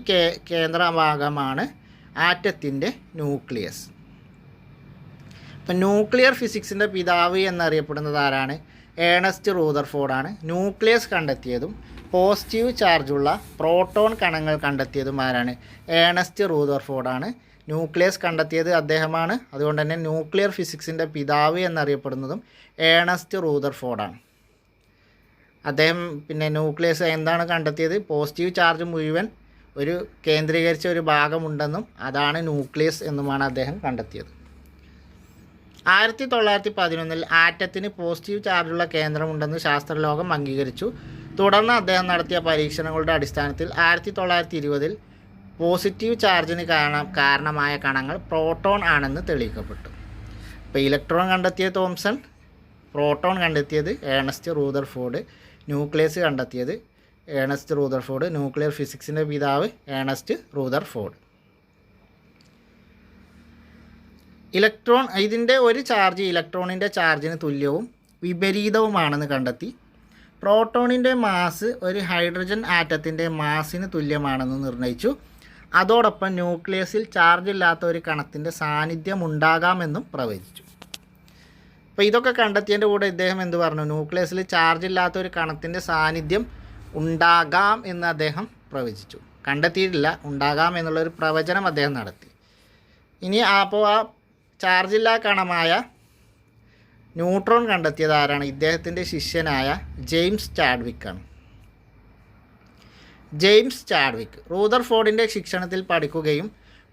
കേന്ദ്രഭാഗമാണ് ആറ്റത്തിൻ്റെ ന്യൂക്ലിയസ്. ഇപ്പം ന്യൂക്ലിയർ ഫിസിക്സിൻ്റെ പിതാവ് എന്നറിയപ്പെടുന്നത് ആരാണ്? ഏണസ്റ്റ് റൂദർഫോർഡാണ്. ന്യൂക്ലിയസ് കണ്ടെത്തിയതും പോസിറ്റീവ് ചാർജുള്ള പ്രോട്ടോൺ കണങ്ങൾ കണ്ടെത്തിയതും ആരാണ്? ഏണസ്റ്റ് റൂദർഫോർഡാണ്. ന്യൂക്ലിയസ് കണ്ടെത്തിയത് അദ്ദേഹമാണ്. അതുകൊണ്ട് തന്നെ ന്യൂക്ലിയർ ഫിസിക്സിൻ്റെ പിതാവ് എന്നറിയപ്പെടുന്നതും ഏണസ്റ്റ് റൂദർഫോർഡാണ്. അദ്ദേഹം പിന്നെ ന്യൂക്ലിയസ് എന്താണ് കണ്ടെത്തിയത്? പോസിറ്റീവ് ചാർജ് മുഴുവൻ ഒരു കേന്ദ്രീകരിച്ച ഒരു ഭാഗമുണ്ടെന്നും അതാണ് ന്യൂക്ലിയസ് എന്നുമാണ് അദ്ദേഹം കണ്ടെത്തിയത്. 1911 ആറ്റത്തിന് പോസിറ്റീവ് ചാർജുള്ള കേന്ദ്രമുണ്ടെന്ന് ശാസ്ത്രലോകം അംഗീകരിച്ചു. തുടർന്ന് അദ്ദേഹം നടത്തിയ പരീക്ഷണങ്ങളുടെ അടിസ്ഥാനത്തിൽ 1920 പോസിറ്റീവ് ചാർജിന് കാരണമായ കണങ്ങൾ പ്രോട്ടോൺ ആണെന്ന് തെളിയിക്കപ്പെട്ടു. ഇപ്പോൾ ഇലക്ട്രോൺ കണ്ടെത്തിയ തോംസൺ, പ്രോട്ടോൺ കണ്ടെത്തിയത് ഏണസ്റ്റ് റൂദർഫോർഡ്, ന്യൂക്ലിയസ് കണ്ടെത്തിയത് ഏണസ്റ്റ് റൂദർഫോർഡ്, ന്യൂക്ലിയർ ഫിസിക്സിൻ്റെ പിതാവ് ഏണസ്റ്റ് റൂദർഫോർഡ്. ഇലക്ട്രോൺ ഇതിൻ്റെ ഒരു ചാർജ് ഇലക്ട്രോണിൻ്റെ ചാർജിന് തുല്യവും വിപരീതവുമാണെന്ന് കണ്ടെത്തി. പ്രോട്ടോണിൻ്റെ മാസ് ഒരു ഹൈഡ്രജൻ ആറ്റത്തിൻ്റെ മാസിന് തുല്യമാണെന്ന് നിർണ്ണയിച്ചു. അതോടൊപ്പം ന്യൂക്ലിയസിൽ ചാർജ് ഇല്ലാത്ത ഒരു കണത്തിൻ്റെ സാന്നിധ്യം ഉണ്ടാകാമെന്നും പ്രവചിച്ചു. അപ്പോൾ ഇതൊക്കെ കണ്ടെത്തിയതിൻ്റെ കൂടെ ഇദ്ദേഹം എന്ത് പറഞ്ഞു? ന്യൂക്ലിയസിൽ ചാർജ് ഇല്ലാത്ത ഒരു കണത്തിൻ്റെ സാന്നിധ്യം ഉണ്ടാകാം എന്ന് അദ്ദേഹം പ്രവചിച്ചു. കണ്ടെത്തിയിട്ടില്ല, ഉണ്ടാകാം എന്നുള്ളൊരു പ്രവചനം അദ്ദേഹം നടത്തി. ഇനി അപ്പോൾ ആ ചാർജില്ലാ കണമായ ന്യൂട്രോൺ കണ്ടെത്തിയത് ആരാണ്? ഇദ്ദേഹത്തിൻ്റെ ശിഷ്യനായ ജെയിംസ് ചാഡ്വിക്കാണ്. ജെയിംസ് ചാഡ്വിക്ക് റൂദർഫോർഡിൻ്റെ ശിക്ഷണത്തിൽ പഠിക്കുകയും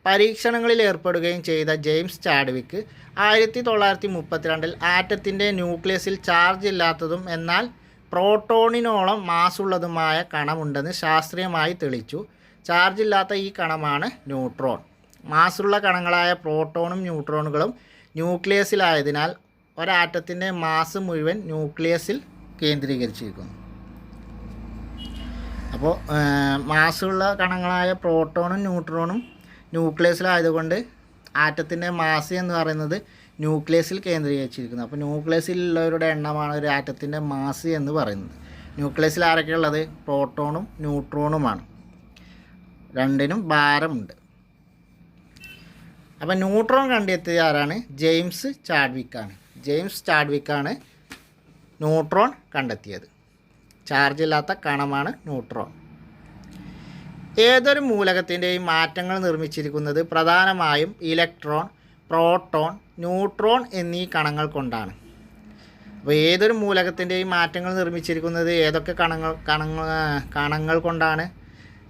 പരീക്ഷണങ്ങളിൽ ഏർപ്പെടുകയും ചെയ്ത ജെയിംസ് ചാഡ്വിക്ക് 1932 ആറ്റത്തിൻ്റെ ന്യൂക്ലിയസിൽ ചാർജ് ഇല്ലാത്തതും എന്നാൽ പ്രോട്ടോണിനോളം മാസുള്ളതുമായ കണമുണ്ടെന്ന് ശാസ്ത്രീയമായി തെളിയിച്ചു. ചാർജ് ഇല്ലാത്ത ഈ കണമാണ് ന്യൂട്രോൺ. മാസുള്ള കണങ്ങളായ പ്രോട്ടോണും ന്യൂട്രോണുകളും ന്യൂക്ലിയസിലായതിനാൽ ഒരാറ്റത്തിൻ്റെ മാസ് മുഴുവൻ ന്യൂക്ലിയസിൽ കേന്ദ്രീകരിച്ചിരിക്കുന്നു. അപ്പോൾ മാസുള്ള കണങ്ങളായ പ്രോട്ടോണും ന്യൂട്രോണും ന്യൂക്ലിയസിലായതുകൊണ്ട് ആറ്റത്തിൻ്റെ മാസ് എന്ന് പറയുന്നത് ന്യൂക്ലിയസിൽ കേന്ദ്രീകരിച്ചിരിക്കുന്നു. അപ്പോൾ ന്യൂക്ലിയസിലുള്ളവരുടെ എണ്ണമാണ് ഒരു ആറ്റത്തിൻ്റെ മാസ് എന്ന് പറയുന്നത്. ന്യൂക്ലിയസിൽ ആരൊക്കെയുള്ളത്? പ്രോട്ടോണും ന്യൂട്രോണുമാണ്. രണ്ടിനും ഭാരമുണ്ട്. അപ്പോൾ ന്യൂട്രോൺ കണ്ടെത്തിയ ആരാണ്? ജെയിംസ് ചാഡ്വിക്കാണ്. ജെയിംസ് ചാഡ്വിക്കാണ് ന്യൂട്രോൺ കണ്ടെത്തിയത്. ചാർജ് ഇല്ലാത്ത കണമാണ് ന്യൂട്രോൺ. ഏതൊരു മൂലകത്തിൻ്റെയും മാറ്റങ്ങൾ നിർമ്മിച്ചിരിക്കുന്നത് പ്രധാനമായും ഇലക്ട്രോൺ, പ്രോട്ടോൺ, ന്യൂട്രോൺ എന്നീ കണങ്ങൾ കൊണ്ടാണ്. അപ്പോൾ ഏതൊരു മൂലകത്തിൻ്റെയും മാറ്റങ്ങൾ നിർമ്മിച്ചിരിക്കുന്നത് ഏതൊക്കെ കണങ്ങൾ കൊണ്ടാണ്?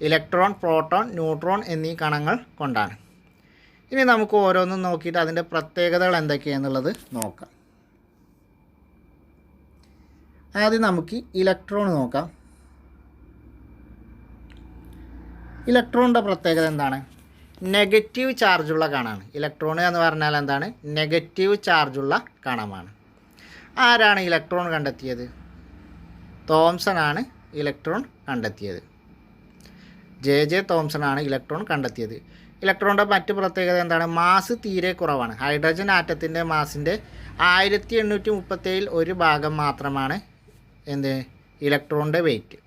ഇലക്ട്രോൺ, പ്രോട്ടോൺ, ന്യൂട്രോൺ എന്നീ കണങ്ങൾ കൊണ്ടാണ്. ഇനി നമുക്ക് ഓരോന്നും നോക്കിയിട്ട് അതിൻ്റെ പ്രത്യേകതകൾ എന്തൊക്കെയാണെന്നുള്ളത് നോക്കാം. ആദ്യം നമുക്ക് ഇലക്ട്രോൺ നോക്കാം. ഇലക്ട്രോണിൻ്റെ പ്രത്യേകത എന്താണ്? നെഗറ്റീവ് ചാർജുള്ള കണമാണ്. ഇലക്ട്രോൺ എന്ന് പറഞ്ഞാൽ എന്താണ്? നെഗറ്റീവ് ചാർജുള്ള കണമാണ്. ആരാണ് ഇലക്ട്രോൺ കണ്ടെത്തിയത്? തോംസൺ ആണ് ഇലക്ട്രോൺ കണ്ടെത്തിയത്. ജെ തോംസൺ ആണ് ഇലക്ട്രോൺ കണ്ടെത്തിയത്. ഇലക്ട്രോണിൻ്റെ മറ്റ് പ്രത്യേകത എന്താണ്? മാസ് തീരെ കുറവാണ്. ഹൈഡ്രജൻ ആറ്റത്തിൻ്റെ മാസിൻ്റെ 1837 ഒരു ഭാഗം മാത്രമാണ് എന്ത് ഇലക്ട്രോണിൻ്റെ വെയിറ്റ്.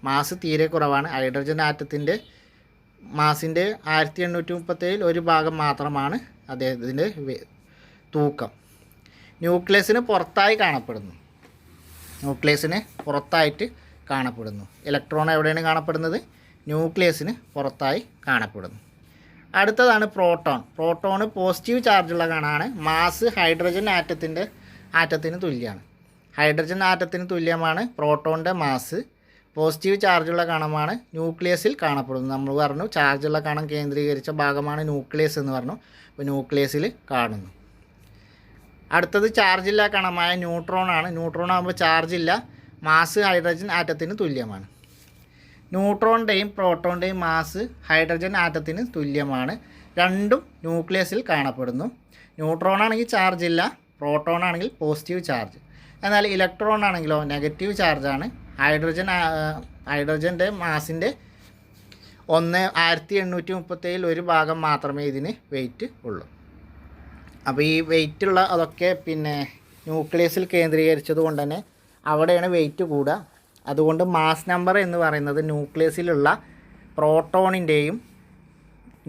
മാസ് തീരെ കുറവാണ്. ഹൈഡ്രജൻ ആറ്റത്തിൻ്റെ മാസിൻ്റെ 1837 ഒരു ഭാഗം മാത്രമാണ് അദ്ദേഹത്തിൻ്റെ തൂക്കം. ന്യൂക്ലിയസിന് പുറത്തായി കാണപ്പെടുന്നു. ന്യൂക്ലിയസിന് പുറത്തായിട്ട് കാണപ്പെടുന്നു. ഇലക്ട്രോൺ എവിടെയാണ് കാണപ്പെടുന്നത്? ന്യൂക്ലിയസിന് പുറത്തായി കാണപ്പെടുന്നു. അടുത്തതാണ് പ്രോട്ടോൺ. പ്രോട്ടോൺ പോസിറ്റീവ് ചാർജുള്ള കണമാണ്. മാസ് ഹൈഡ്രജൻ ആറ്റത്തിന് തുല്യമാണ്. ഹൈഡ്രജൻ ആറ്റത്തിന് തുല്യമാണ് പ്രോട്ടോണിൻ്റെ മാസ്. പോസിറ്റീവ് ചാർജുള്ള കണമാണ്. ന്യൂക്ലിയസിൽ കാണപ്പെടുന്നു. നമ്മൾ പറഞ്ഞു ചാർജുള്ള കണം കേന്ദ്രീകരിച്ച ഭാഗമാണ് ന്യൂക്ലിയസ് എന്ന് പറഞ്ഞു. അപ്പോൾ ന്യൂക്ലിയസിൽ കാണുന്നു. അടുത്തത് ചാർജില്ല കണമായ ന്യൂട്രോൺ ആണ്. ന്യൂട്രോൺ ആകുമ്പോൾ ചാർജില്ല, മാസ് ഹൈഡ്രജൻ ആറ്റത്തിന് തുല്യമാണ്. ന്യൂട്രോണിൻ്റെയും പ്രോട്ടോണിൻ്റെയും മാസ് ഹൈഡ്രജൻ ആറ്റത്തിന് തുല്യമാണ്. രണ്ടും ന്യൂക്ലിയസിൽ കാണപ്പെടുന്നു. ന്യൂട്രോൺ ആണെങ്കിൽ ചാർജില്ല, പ്രോട്ടോൺ ആണെങ്കിൽ പോസിറ്റീവ് ചാർജ്. എന്നാൽ ഇലക്ട്രോൺ ആണെങ്കിലോ നെഗറ്റീവ് ചാർജാണ്. ഹൈഡ്രജൻ്റെ മാസിൻ്റെ 1837 ഒരു ഭാഗം മാത്രമേ ഇതിന് വെയിറ്റ് ഉള്ളൂ. അപ്പോൾ ഈ വെയിറ്റുള്ള അതൊക്കെ ന്യൂക്ലിയസിൽ കേന്ദ്രീകരിച്ചത് കൊണ്ട് തന്നെ അവിടെയാണ് വെയിറ്റ് കൂടുക. അതുകൊണ്ട് മാസ് നമ്പർ എന്ന് പറയുന്നത് ന്യൂക്ലിയസിലുള്ള പ്രോട്ടോണിൻ്റെയും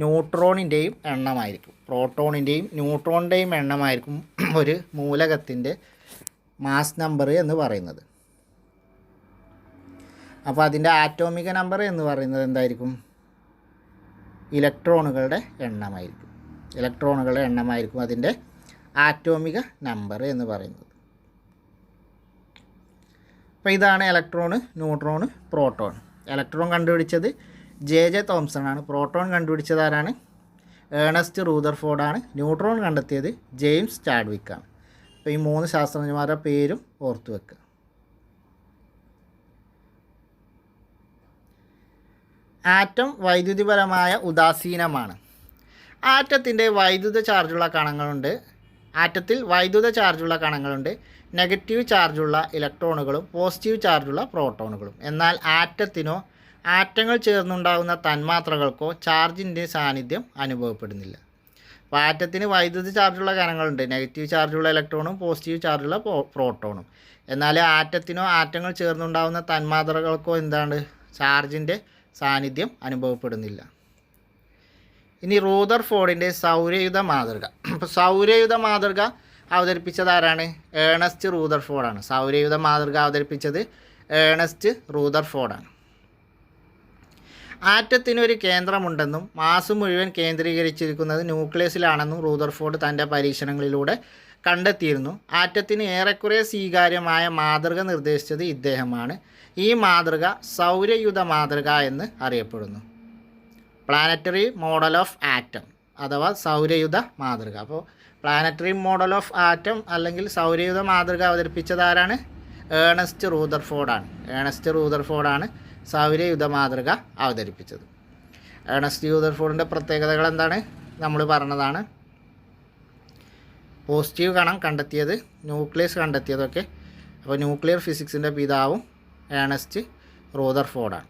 ന്യൂട്രോണിൻ്റെയും എണ്ണമായിരിക്കും. പ്രോട്ടോണിൻ്റെയും ന്യൂട്രോണിൻ്റെയും എണ്ണമായിരിക്കും ഒരു മൂലകത്തിൻ്റെ മാസ് നമ്പർ എന്ന് പറയുന്നത്. അപ്പോൾ അതിൻ്റെ ആറ്റോമിക നമ്പർ എന്ന് പറയുന്നത് എന്തായിരിക്കും? ഇലക്ട്രോണുകളുടെ എണ്ണമായിരിക്കും അതിൻ്റെ ആറ്റോമിക നമ്പർ എന്ന് പറയുന്നത്. അപ്പോൾ ഇതാണ് ഇലക്ട്രോൺ, ന്യൂട്രോൺ, പ്രോട്ടോൺ. ഇലക്ട്രോൺ കണ്ടുപിടിച്ചത് ജെ തോംസൺ ആണ്. പ്രോട്ടോൺ കണ്ടുപിടിച്ചത് ആരാണ്? ഏണസ്റ്റ് റൂദർഫോർഡ് ആണ്. ന്യൂട്രോൺ കണ്ടെത്തിയത് ജെയിംസ് ചാഡ്വിക് ആണ്. അപ്പോൾ ഈ 3 ശാസ്ത്രജ്ഞന്മാരുടെ പേരും ഓർത്തു വെക്കുക. ആറ്റം വൈദ്യുതിപരമായ ഉദാസീനമാണ്. ആറ്റത്തിൽ വൈദ്യുത ചാർജുള്ള കണങ്ങളുണ്ട്. നെഗറ്റീവ് ചാർജുള്ള ഇലക്ട്രോണുകളും പോസിറ്റീവ് ചാർജുള്ള പ്രോട്ടോണുകളും. എന്നാൽ ആറ്റങ്ങൾ ചേർന്നുണ്ടാകുന്ന തന്മാത്രകൾക്കോ ചാർജിൻ്റെ സാന്നിധ്യം അനുഭവപ്പെടുന്നില്ല. അപ്പോൾ ആറ്റത്തിന് വൈദ്യുത ചാർജുള്ള കണങ്ങളുണ്ട്, നെഗറ്റീവ് ചാർജുള്ള ഇലക്ട്രോണും പോസിറ്റീവ് ചാർജുള്ള പ്രോട്ടോണും. എന്നാൽ ആറ്റങ്ങൾ ചേർന്നുണ്ടാകുന്ന തന്മാത്രകൾക്കോ ചാർജിൻ്റെ സാന്നിധ്യം അനുഭവപ്പെടുന്നില്ല. ഇനി റൂദർഫോർഡിൻ്റെ സൗരയുധ മാതൃക. അപ്പോൾ സൗരയുധ മാതൃക അവതരിപ്പിച്ചത് ആരാണ്? ഏണസ്റ്റ് റൂദർഫോർഡാണ്. സൗരയുധ മാതൃക അവതരിപ്പിച്ചത് ഏണസ്റ്റ് റൂദർഫോർഡാണ്. ആറ്റത്തിന് ഒരു കേന്ദ്രമുണ്ടെന്നും മാസ് മുഴുവൻ കേന്ദ്രീകരിച്ചിരിക്കുന്നത് ന്യൂക്ലിയസിലാണെന്നും റൂദർഫോർഡ് തൻ്റെ പരീക്ഷണങ്ങളിലൂടെ കണ്ടെത്തിയിരുന്നു. ആറ്റത്തിന് ഏറെക്കുറെ സ്വീകാര്യമായ മാതൃക നിർദ്ദേശിച്ചത് ഇദ്ദേഹമാണ്. ഈ മാതൃക സൗരയുധ മാതൃക എന്ന് അറിയപ്പെടുന്നു. പ്ലാനറ്ററി മോഡൽ ഓഫ് ആറ്റം അഥവാ സൗരയുധ മാതൃക. അപ്പോൾ പ്ലാനറ്ററി മോഡൽ ഓഫ് ആറ്റം അല്ലെങ്കിൽ സൗരയുധ മാതൃക അവതരിപ്പിച്ചത് ആരാണ്? ഏണസ്റ്റ് റൂദർഫോർഡാണ് സൗരയുധ മാതൃക അവതരിപ്പിച്ചത്. ഏണസ്റ്റ് റൂദർഫോർഡിൻ്റെ പ്രത്യേകതകൾ എന്താണ്? നമ്മൾ പറഞ്ഞതാണ്. പോസിറ്റീവ് കണം കണ്ടെത്തിയത്, ന്യൂക്ലിയസ് കണ്ടെത്തിയതൊക്കെ. അപ്പോൾ ന്യൂക്ലിയർ ഫിസിക്സിൻ്റെ പിതാവും ഏണസ്റ്റ് റൂദർഫോർഡാണ്.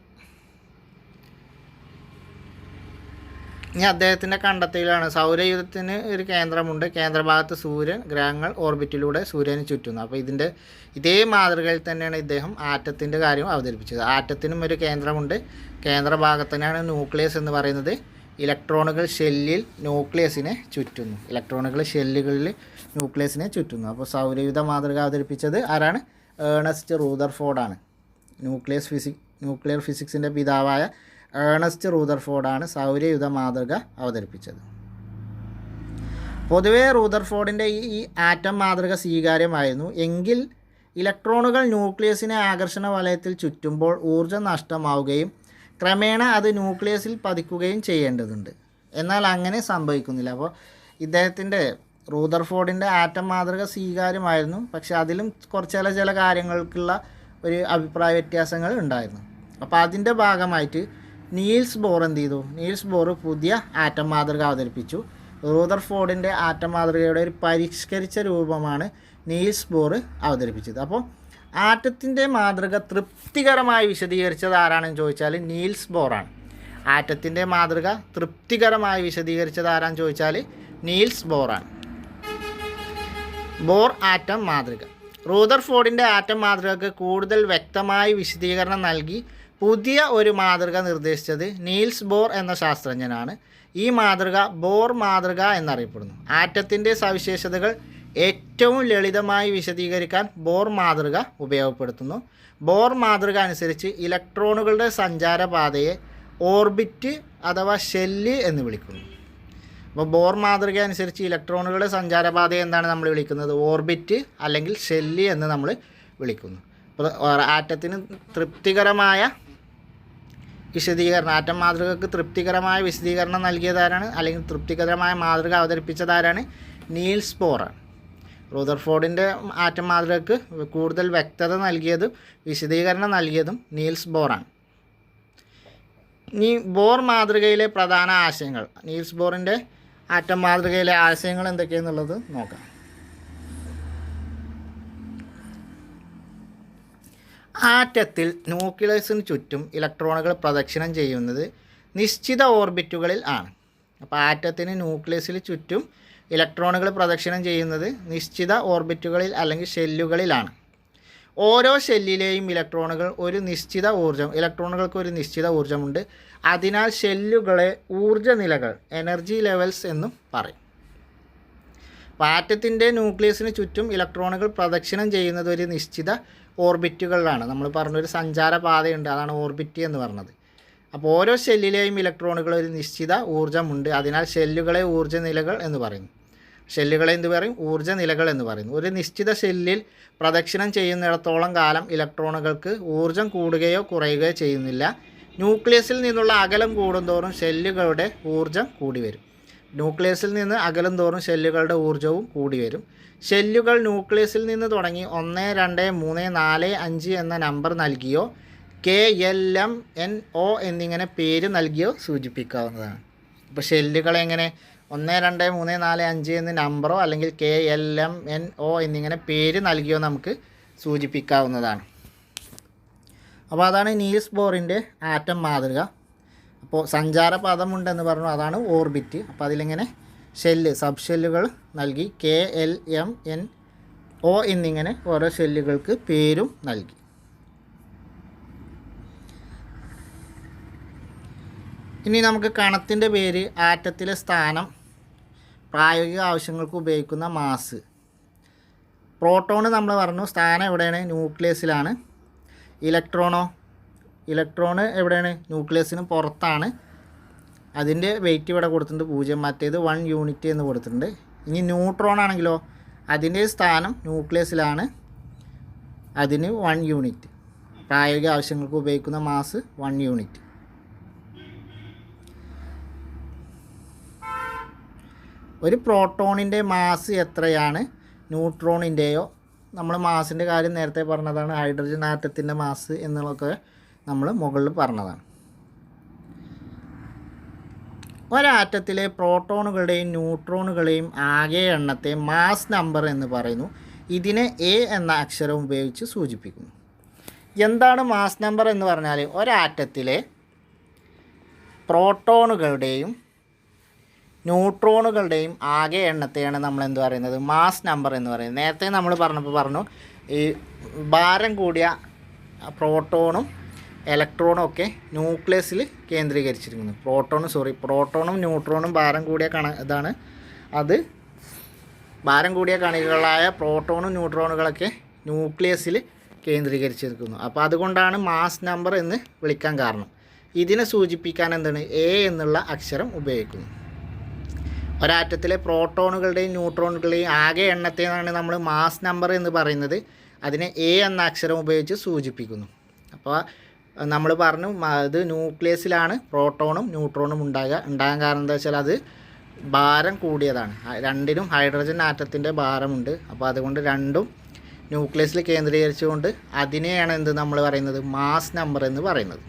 ഇനി അദ്ദേഹത്തിൻ്റെ കണ്ടെത്തലാണ് സൗരയൂഥത്തിന് ഒരു കേന്ദ്രമുണ്ട്. കേന്ദ്രഭാഗത്ത് സൂര്യൻ, ഗ്രഹങ്ങൾ ഓർബിറ്റിലൂടെ സൂര്യനെ ചുറ്റുന്നു. അപ്പോൾ ഇതേ മാതൃകയിൽ തന്നെയാണ് ഇദ്ദേഹം ആറ്റത്തിൻ്റെ കാര്യം അവതരിപ്പിച്ചത്. ആറ്റത്തിനും ഒരു കേന്ദ്രമുണ്ട്. കേന്ദ്രഭാഗത്തിനാണ് ന്യൂക്ലിയസ് എന്ന് പറയുന്നത്. ഇലക്ട്രോണുകൾ ഷെല്ലുകളിൽ ന്യൂക്ലിയസിനെ ചുറ്റുന്നു. അപ്പോൾ സൗരയൂഥ മാതൃക അവതരിപ്പിച്ചത് ആരാണ്? ഏണസ്റ്റ് റൂദർഫോർഡാണ്. ന്യൂക്ലിയർ ഫിസിക്സിൻ്റെ പിതാവായ ഏണസ്റ്റ് റൂദർഫോർഡാണ് സൗരയുധ മാതൃക അവതരിപ്പിച്ചത്. പൊതുവേ റൂദർഫോർഡിൻ്റെ ഈ ആറ്റം മാതൃക സ്വീകാര്യമായിരുന്നു. എങ്കിൽ ഇലക്ട്രോണുകൾ ന്യൂക്ലിയസിനെ ആകർഷണ വലയത്തിൽ ചുറ്റുമ്പോൾ ഊർജ്ജം നഷ്ടമാവുകയും ക്രമേണ അത് ന്യൂക്ലിയസിൽ പതിക്കുകയും ചെയ്യേണ്ടതുണ്ട്. എന്നാൽ അങ്ങനെ സംഭവിക്കുന്നില്ല. അപ്പോൾ ഇദ്ദേഹത്തിൻ്റെ റൂദർഫോർഡിൻ്റെ ആറ്റം മാതൃക സ്വീകാര്യമായിരുന്നു. പക്ഷെ അതിലും ചില കാര്യങ്ങൾക്കുള്ള ഒരു അഭിപ്രായ വ്യത്യാസങ്ങൾ ഉണ്ടായിരുന്നു. അപ്പോൾ അതിൻ്റെ ഭാഗമായിട്ട് നീൽസ് ബോർ എന്ത് ചെയ്തു? നീൽസ് ബോർ പുതിയ ആറ്റം മാതൃക അവതരിപ്പിച്ചു. റൂദർഫോർഡിൻ്റെ ആറ്റം മാതൃകയുടെ ഒരു പരിഷ്കരിച്ച രൂപമാണ് നീൽസ് ബോർ അവതരിപ്പിച്ചത്. അപ്പോൾ ആറ്റത്തിൻ്റെ മാതൃക തൃപ്തികരമായി വിശദീകരിച്ചത് ആരാണെന്ന് ചോദിച്ചാൽ നീൽസ് ബോറാണ്. ആറ്റത്തിൻ്റെ മാതൃക തൃപ്തികരമായി വിശദീകരിച്ചത് ആരാണെന്ന് ചോദിച്ചാൽ നീൽസ് ബോറാണ്. ബോർ ആറ്റം മാതൃക. റൂദർഫോർഡിൻ്റെ ആറ്റം മാതൃകക്ക് കൂടുതൽ വ്യക്തമായി വിശദീകരണം നൽകി പുതിയ ഒരു മാതൃക നിർദ്ദേശിച്ചത് നീൽസ് ബോർ എന്ന ശാസ്ത്രജ്ഞനാണ്. ഈ മാതൃക ബോർ മാതൃക എന്നറിയപ്പെടുന്നു. ആറ്റത്തിൻ്റെ സവിശേഷതകൾ ഏറ്റവും ലളിതമായി വിശദീകരിക്കാൻ ബോർ മാതൃക ഉപയോഗപ്പെടുത്തുന്നു. ബോർ മാതൃക അനുസരിച്ച് ഇലക്ട്രോണുകളുടെ സഞ്ചാരപാതയെ ഓർബിറ്റ് അഥവാ ഷെല്ല് എന്ന് വിളിക്കുന്നു. അപ്പോൾ ബോർ മാതൃക അനുസരിച്ച് ഇലക്ട്രോണുകളുടെ സഞ്ചാരപാതയെ എന്താണ് നമ്മൾ വിളിക്കുന്നത്? ഓർബിറ്റ് അല്ലെങ്കിൽ ഷെല്ല് എന്ന് നമ്മൾ വിളിക്കുന്നു. അപ്പോൾ ആറ്റത്തിന് തൃപ്തികരമായ വിശദീകരണം, ആറ്റം മാതൃകക്ക് തൃപ്തികരമായ വിശദീകരണം നൽകിയതാരാണ്, അല്ലെങ്കിൽ തൃപ്തികരമായ മാതൃക അവതരിപ്പിച്ചതാരാണ്? നീൽസ് ബോറാണ്. റൂദർഫോർഡിൻ്റെ ആറ്റം മാതൃകക്ക് കൂടുതൽ വ്യക്തത നൽകിയതും വിശദീകരണം നൽകിയതും നീൽസ് ബോറാണ്. ഇനി ബോർ മാതൃകയിലെ പ്രധാന ആശയങ്ങൾ, നീൽസ് ബോറിൻ്റെ ആറ്റം മാതൃകയിലെ ആശയങ്ങൾ എന്തൊക്കെയാണെന്നുള്ളത് നോക്കാം. ആറ്റത്തിൽ ന്യൂക്ലിയസിന് ചുറ്റും ഇലക്ട്രോണുകൾ പ്രദക്ഷിണം ചെയ്യുന്നത് നിശ്ചിത ഓർബിറ്റുകളിൽ ആണ്. അപ്പോൾ ആറ്റത്തിന് ന്യൂക്ലിയസിന് ചുറ്റും ഇലക്ട്രോണുകൾ പ്രദക്ഷിണം ചെയ്യുന്നത് നിശ്ചിത ഓർബിറ്റുകളിൽ അല്ലെങ്കിൽ ഷെല്ലുകളിലാണ്. ഓരോ ഷെല്ലിലെയും ഇലക്ട്രോണുകൾക്ക് ഒരു നിശ്ചിത ഊർജ്ജമുണ്ട്. അതിനാൽ ഷെല്ലുകളെ ഊർജ്ജ നിലകൾ, എനർജി ലെവൽസ് എന്നും പറയും. ആറ്റത്തിൻ്റെ ന്യൂക്ലിയസിന് ചുറ്റും ഇലക്ട്രോണുകൾ പ്രദക്ഷിണം ചെയ്യുന്നത് ഒരു നിശ്ചിത ഓർബിറ്റുകളിലാണ്. നമ്മൾ പറഞ്ഞൊരു സഞ്ചാര പാതയുണ്ട്, അതാണ് ഓർബിറ്റ് എന്ന് പറഞ്ഞത്. അപ്പോൾ ഓരോ ഷെല്ലിലെയും ഇലക്ട്രോണുകൾ ഒരു നിശ്ചിത ഊർജ്ജമുണ്ട്. അതിനാൽ ഷെല്ലുകളെ ഊർജ്ജ നിലകൾ എന്ന് പറയുന്നു. ഷെല്ലുകളെ എന്ത് പറയും? ഊർജ്ജ നിലകൾ എന്ന് പറയുന്നു. ഒരു നിശ്ചിത ഷെല്ലിൽ പ്രദക്ഷിണം ചെയ്യുന്നിടത്തോളം കാലം ഇലക്ട്രോണുകൾക്ക് ഊർജ്ജം കൂടുകയോ കുറയുകയോ ചെയ്യുന്നില്ല. ന്യൂക്ലിയസിൽ നിന്നുള്ള അകലം കൂടുന്തോറും ഷെല്ലുകളുടെ ഊർജ്ജം കൂടി വരും. ന്യൂക്ലിയസിൽ നിന്ന് അകലം തോറും ഷെല്ലുകളുടെ ഊർജ്ജവും കൂടി വരും. ഷെല്ലുകൾ ന്യൂക്ലിയസിൽ നിന്ന് തുടങ്ങി 1, 2, 3, 4, 5 എന്ന നമ്പർ നൽകിയോ KLMNO എന്നിങ്ങനെ പേര് നൽകിയോ സൂചിപ്പിക്കാവുന്നതാണ്. ഇപ്പോൾ ഷെല്ലുകളെങ്ങനെ 1, 2, 3, 4, 5 എന്ന നമ്പറോ അല്ലെങ്കിൽ KLMNO എന്നിങ്ങനെ പേര് നൽകിയോ നമുക്ക് സൂചിപ്പിക്കാവുന്നതാണ്. അപ്പോൾ അതാണ് നീൽസ് ബോറിൻ്റെ ആറ്റം മാതൃക. അപ്പോൾ സഞ്ചാരപഥമുണ്ടെന്ന് പറഞ്ഞു, അതാണ് ഓർബിറ്റ്. അപ്പോൾ അതിലിങ്ങനെ സബ് ഷെല്ലുകൾ നൽകി KLMNO എന്നിങ്ങനെ ഓരോ ഷെല്ലുകൾക്ക് പേരും നൽകി. ഇനി നമുക്ക് കണത്തിൻ്റെ പേര്, ആറ്റത്തിലെ സ്ഥാനം, പ്രായോഗിക ആവശ്യങ്ങൾക്ക് ഉപയോഗിക്കുന്ന മാസ്. പ്രോട്ടോണ് നമ്മൾ പറഞ്ഞു സ്ഥാനം എവിടെയാണ്? ന്യൂക്ലിയസിലാണ്. ഇലക്ട്രോണ് എവിടെയാണ്? ന്യൂക്ലിയസിന് പുറത്താണ്. അതിൻ്റെ വെയിറ്റ് ഇവിടെ കൊടുത്തിട്ടുണ്ട് 0, മറ്റേത് 1 യൂണിറ്റ് എന്ന് കൊടുത്തിട്ടുണ്ട്. ഇനി ന്യൂട്രോൺ ആണെങ്കിലോ അതിൻ്റെ സ്ഥാനം ന്യൂക്ലിയസിലാണ്, അതിന് 1 യൂണിറ്റ്. പ്രായോഗിക ആവശ്യങ്ങൾക്ക് ഉപയോഗിക്കുന്ന മാസ് 1 യൂണിറ്റ്. ഒരു പ്രോട്ടോണിൻ്റെ മാസ് എത്രയാണ് ന്യൂട്രോണിൻ്റെയോ? നമ്മൾ മാസിൻ്റെ കാര്യം നേരത്തെ പറഞ്ഞതാണ്. ഹൈഡ്രജൻ ആറ്റത്തിൻ്റെ മാസ് എന്നുള്ളതൊക്കെ നമ്മൾ മുകളിൽ പറഞ്ഞതാണ്. ഒരാറ്റത്തിലെ പ്രോട്ടോണുകളുടെയും ന്യൂട്രോണുകളെയും ആകെ എണ്ണത്തെ മാസ് നമ്പർ എന്ന് പറയുന്നു. ഇതിനെ A എന്ന അക്ഷരം ഉപയോഗിച്ച് സൂചിപ്പിക്കുന്നു. എന്താണ് മാസ് നമ്പർ എന്ന് പറഞ്ഞാൽ ഒരാറ്റത്തിലെ പ്രോട്ടോണുകളുടെയും ന്യൂട്രോണുകളുടെയും ആകെ എണ്ണത്തെയാണ് നമ്മൾ എന്ത് പറയുന്നത്? മാസ് നമ്പർ എന്ന് പറയുന്നത്. നേരത്തെ നമ്മൾ പറഞ്ഞു ഈ ഭാരം കൂടിയ പ്രോട്ടോണും ഇലക്ട്രോണും ഒക്കെ ന്യൂക്ലിയസിൽ കേന്ദ്രീകരിച്ചിരിക്കുന്നു. പ്രോട്ടോണും ന്യൂട്രോണും ഭാരം കൂടിയ ഇതാണ്. അത് ഭാരം കൂടിയ കണികകളായ പ്രോട്ടോണും ന്യൂട്രോണുകളൊക്കെ ന്യൂക്ലിയസിൽ കേന്ദ്രീകരിച്ചിരിക്കുന്നു. അപ്പോൾ അതുകൊണ്ടാണ് മാസ് നമ്പർ എന്ന് വിളിക്കാൻ കാരണം. ഇതിനെ സൂചിപ്പിക്കാൻ എന്താണ്? A എന്നുള്ള അക്ഷരം ഉപയോഗിക്കുന്നു. ഒരാറ്റത്തിലെ പ്രോട്ടോണുകളുടെയും ന്യൂട്രോണുകളുടെയും ആകെ എണ്ണത്തെയാണ് നമ്മൾ മാസ് നമ്പർ എന്ന് പറയുന്നത്. അതിനെ A എന്ന അക്ഷരം ഉപയോഗിച്ച് സൂചിപ്പിക്കുന്നു. അപ്പോൾ നമ്മൾ പറഞ്ഞു ഇത് ന്യൂക്ലിയസിലാണ് പ്രോട്ടോണും ന്യൂട്രോണും ഉണ്ടാകാൻ കാരണം എന്താ വെച്ചാൽ അത് ഭാരം കൂടിയതാണ്. രണ്ടിനും ഹൈഡ്രജൻ ആറ്റത്തിൻ്റെ ഭാരമുണ്ട്. അപ്പോൾ അതുകൊണ്ട് രണ്ടും ന്യൂക്ലിയസിൽ കേന്ദ്രീകരിച്ചുകൊണ്ട് അതിനെയാണ് എന്ത് നമ്മൾ പറയുന്നത്, മാസ് നമ്പർ എന്ന് പറയുന്നത്.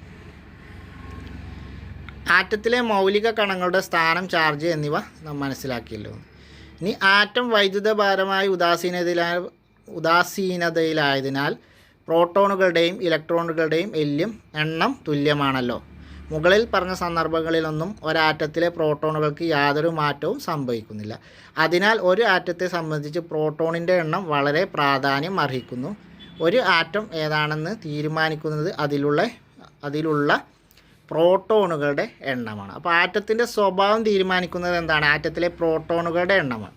ആറ്റത്തിലെ മൗലിക കണങ്ങളുടെ സ്ഥാനം, ചാർജ് എന്നിവ നാം മനസ്സിലാക്കിയല്ലോ. ഇനി ആറ്റം വൈദ്യുതഭാരമായി ഉദാസീനതയിലായതിനാൽ പ്രോട്ടോണുകളുടെയും ഇലക്ട്രോണുകളുടെയും എണ്ണം തുല്യമാണല്ലോ. മുകളിൽ പറഞ്ഞ സന്ദർഭങ്ങളിലൊന്നും ഒരാറ്റത്തിലെ പ്രോട്ടോണുകൾക്ക് യാതൊരു മാറ്റവും സംഭവിക്കുന്നില്ല. അതിനാൽ ഒരു ആറ്റത്തെ സംബന്ധിച്ച് പ്രോട്ടോണിൻ്റെ എണ്ണം വളരെ പ്രാധാന്യം അർഹിക്കുന്നു. ഒരു ആറ്റം ഏതാണെന്ന് തീരുമാനിക്കുന്നത് അതിലുള്ള പ്രോട്ടോണുകളുടെ എണ്ണമാണ്. അപ്പോൾ ആറ്റത്തിൻ്റെ സ്വഭാവം തീരുമാനിക്കുന്നത് എന്താണ്? ആറ്റത്തിലെ പ്രോട്ടോണുകളുടെ എണ്ണമാണ്.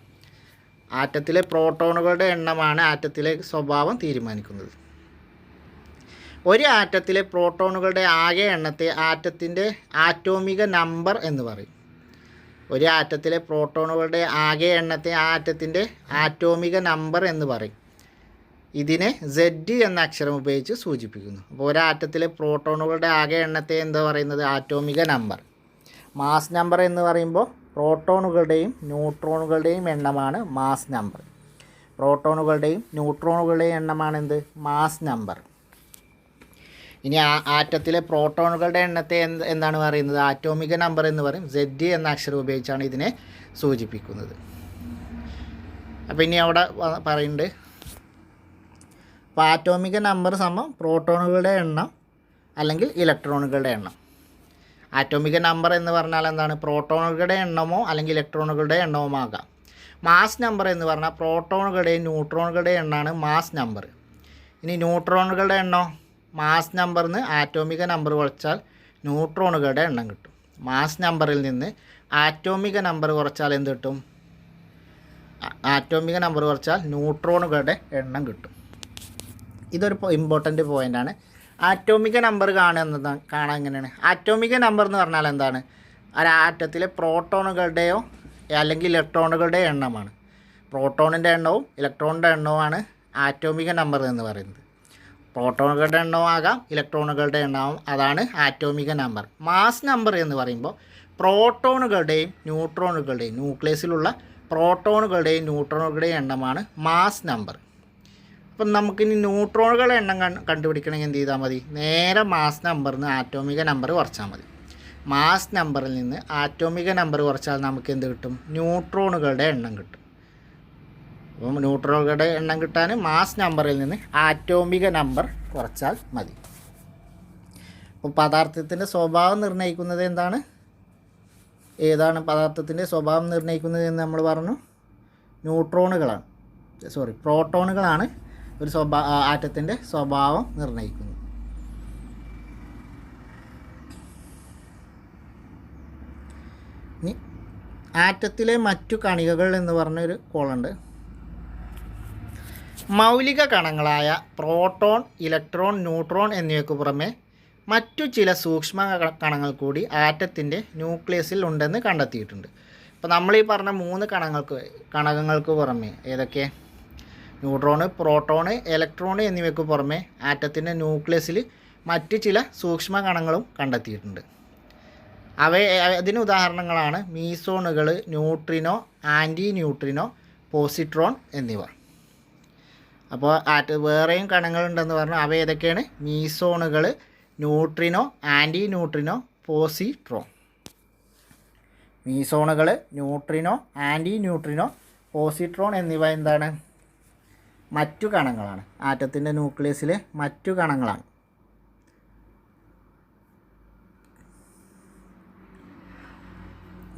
ആറ്റത്തിലെ പ്രോട്ടോണുകളുടെ എണ്ണമാണ് ആറ്റത്തിലെ സ്വഭാവം തീരുമാനിക്കുന്നത്. ഒരു ആറ്റത്തിലെ പ്രോട്ടോണുകളുടെ ആകെ എണ്ണത്തെ ആറ്റത്തിൻ്റെ ആറ്റോമിക നമ്പർ എന്ന് പറയും. ഒരു ആറ്റത്തിലെ പ്രോട്ടോണുകളുടെ ആകെ എണ്ണത്തെ ആറ്റത്തിൻ്റെ ആറ്റോമിക നമ്പർ എന്ന് പറയും. ഇതിനെ Z എന്ന അക്ഷരം ഉപയോഗിച്ച് സൂചിപ്പിക്കുന്നു. അപ്പോൾ ഒരാറ്റത്തിലെ പ്രോട്ടോണുകളുടെ ആകെ എണ്ണത്തെ എന്താ പറയുന്നത്? ആറ്റോമിക നമ്പർ. മാസ് നമ്പർ എന്ന് പറയുമ്പോൾ പ്രോട്ടോണുകളുടെയും ന്യൂട്രോണുകളുടെയും എണ്ണമാണ് മാസ് നമ്പർ. പ്രോട്ടോണുകളുടെയും ന്യൂട്രോണുകളുടെയും എണ്ണമാണ് എന്ത്? Mass number. ഇനി ആറ്റത്തിലെ പ്രോട്ടോണുകളുടെ എണ്ണത്തെ എന്താണ് പറയുന്നത്? ആറ്റോമിക നമ്പർ എന്ന് പറയും. Z എന്ന അക്ഷരം ഉപയോഗിച്ചാണ് ഇതിനെ സൂചിപ്പിക്കുന്നത്. അപ്പോൾ ഇനി അവിടെ പറയുന്നുണ്ട്, അപ്പോൾ ആറ്റോമിക നമ്പർ സമം പ്രോട്ടോണുകളുടെ എണ്ണം അല്ലെങ്കിൽ ഇലക്ട്രോണുകളുടെ എണ്ണം. ആറ്റോമിക നമ്പർ എന്ന് പറഞ്ഞാൽ എന്താണ്? പ്രോട്ടോണുകളുടെ എണ്ണമോ അല്ലെങ്കിൽ ഇലക്ട്രോണുകളുടെ എണ്ണമോ ആകാം. മാസ് നമ്പർ എന്ന് പറഞ്ഞാൽ പ്രോട്ടോണുകളുടെയും ന്യൂട്രോണുകളുടെയും എണ്ണമാണ് മാസ് നമ്പർ. ഇനി ന്യൂട്രോണുകളുടെ എണ്ണോ? മാസ് നമ്പറിൽ നിന്ന് ആറ്റോമിക നമ്പർ കുറച്ചാൽ ന്യൂട്രോണുകളുടെ എണ്ണം കിട്ടും. മാസ് നമ്പറിൽ നിന്ന് ആറ്റോമിക നമ്പർ കുറച്ചാൽ എന്ത് കിട്ടും? ആറ്റോമിക നമ്പർ കുറച്ചാൽ ന്യൂട്രോണുകളുടെ എണ്ണം കിട്ടും. ഇതൊരു ഇമ്പോർട്ടൻ്റ് പോയിൻ്റാണ്. ആറ്റോമിക നമ്പർ കാണാൻ എങ്ങനെയാണ്? ആറ്റോമിക നമ്പർ എന്ന് പറഞ്ഞാൽ എന്താണ്? ഒരാറ്റത്തിലെ പ്രോട്ടോണുകളുടെയോ അല്ലെങ്കിൽ ഇലക്ട്രോണുകളുടെയോ എണ്ണമാണ്. പ്രോട്ടോണിൻ്റെ എണ്ണവും ഇലക്ട്രോണിൻ്റെ എണ്ണവുമാണ് ആറ്റോമിക നമ്പർ എന്ന് പറയുന്നത്. പ്രോട്ടോണുകളുടെ എണ്ണവും ആകാം, ഇലക്ട്രോണുകളുടെ എണ്ണവും, അതാണ് ആറ്റോമിക നമ്പർ. മാസ് നമ്പർ എന്ന് പറയുമ്പോൾ പ്രോട്ടോണുകളുടെയും ന്യൂട്രോണുകളുടെയും, ന്യൂക്ലിയസിലുള്ള പ്രോട്ടോണുകളുടെയും ന്യൂട്രോണുകളുടെയും എണ്ണമാണ് മാസ് നമ്പർ. അപ്പം നമുക്കിനി ന്യൂട്രോണുകളുടെ എണ്ണം കണ്ടുപിടിക്കണമെങ്കിൽ എന്ത് ചെയ്താൽ മതി? നേരെ മാസ് നമ്പറിൽ നിന്ന് ആറ്റോമിക നമ്പർ കുറച്ചാൽ മതി. മാസ് നമ്പറിൽ നിന്ന് ആറ്റോമിക നമ്പർ കുറച്ചാൽ നമുക്ക് എന്ത് കിട്ടും? ന്യൂട്രോണുകളുടെ എണ്ണം കിട്ടും. അപ്പം ന്യൂട്രോണുകളുടെ എണ്ണം കിട്ടാൻ മാസ് നമ്പറിൽ നിന്ന് ആറ്റോമിക നമ്പർ കുറച്ചാൽ മതി. അപ്പോൾ പദാർത്ഥത്തിൻ്റെ സ്വഭാവം നിർണ്ണയിക്കുന്നത് എന്താണ്? ഏതാണ് പദാർത്ഥത്തിൻ്റെ സ്വഭാവം നിർണ്ണയിക്കുന്നത് എന്ന് നമ്മൾ പറഞ്ഞു? പ്രോട്ടോണുകളാണ് ഒരു ആറ്റത്തിൻ്റെ സ്വഭാവം നിർണ്ണയിക്കുന്നത്. ഇനി ആറ്റത്തിലെ മറ്റു കണികകൾ എന്ന് പറഞ്ഞൊരു കോളുണ്ട്. മൗലിക കണങ്ങളായ പ്രോട്ടോൺ, ഇലക്ട്രോൺ, ന്യൂട്രോൺ എന്നിവയ്ക്ക് പുറമെ മറ്റു ചില സൂക്ഷ്മ കണങ്ങൾ കൂടി ആറ്റത്തിൻ്റെ ന്യൂക്ലിയസിൽ ഉണ്ടെന്ന് കണ്ടെത്തിയിട്ടുണ്ട്. അപ്പോൾ നമ്മൾ ഈ പറഞ്ഞ 3 കണകങ്ങൾക്ക് പുറമെ ഏതൊക്കെ? ന്യൂട്രോണ്, പ്രോട്ടോണ്, ഇലക്ട്രോണ് എന്നിവയ്ക്ക് പുറമെ ആറ്റത്തിൻ്റെ ന്യൂക്ലിയസിൽ മറ്റ് ചില സൂക്ഷ്മ കണങ്ങളും കണ്ടെത്തിയിട്ടുണ്ട്. അതിന് ഉദാഹരണങ്ങളാണ് മീസോണുകൾ, ന്യൂട്രിനോ, ആൻറ്റി ന്യൂട്രിനോ, പോസിട്രോൺ എന്നിവ. അപ്പോൾ വേറെയും കണങ്ങളുണ്ടെന്ന് പറഞ്ഞു. അവ ഏതൊക്കെയാണ്? മീസോണുകൾ, ന്യൂട്രിനോ, ആൻറ്റി ന്യൂട്രിനോ, പോസിട്രോൺ. മീസോണുകൾ, ന്യൂട്രിനോ, ആൻറ്റി ന്യൂട്രിനോ, പോസിട്രോൺ എന്നിവ എന്താണ്? മറ്റു കണങ്ങളാണ്. ആറ്റത്തിൻ്റെ ന്യൂക്ലിയസിലെ മറ്റു കണങ്ങളാണ്.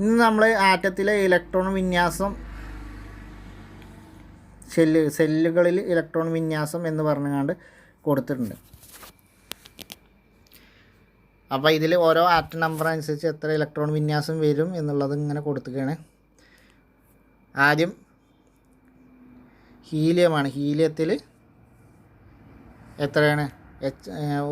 ഇന്ന് നമ്മൾ ആറ്റത്തിലെ ഇലക്ട്രോൺ വിന്യാസം, സെല്ലുകളിൽ ഇലക്ട്രോൺ വിന്യാസം എന്ന് പറഞ്ഞുകൊണ്ട് കൊടുത്തിട്ടുണ്ട്. അപ്പോൾ ഇതിൽ ഓരോ ആറ്റം നമ്പർ അനുസരിച്ച് എത്ര ഇലക്ട്രോൺ വിന്യാസം വരും എന്നുള്ളത് ഇങ്ങനെ കൊടുക്കുകയാണ്. ആദ്യം ഹീലിയമാണ്. ഹീലിയത്തിൽ എത്രയാണ്?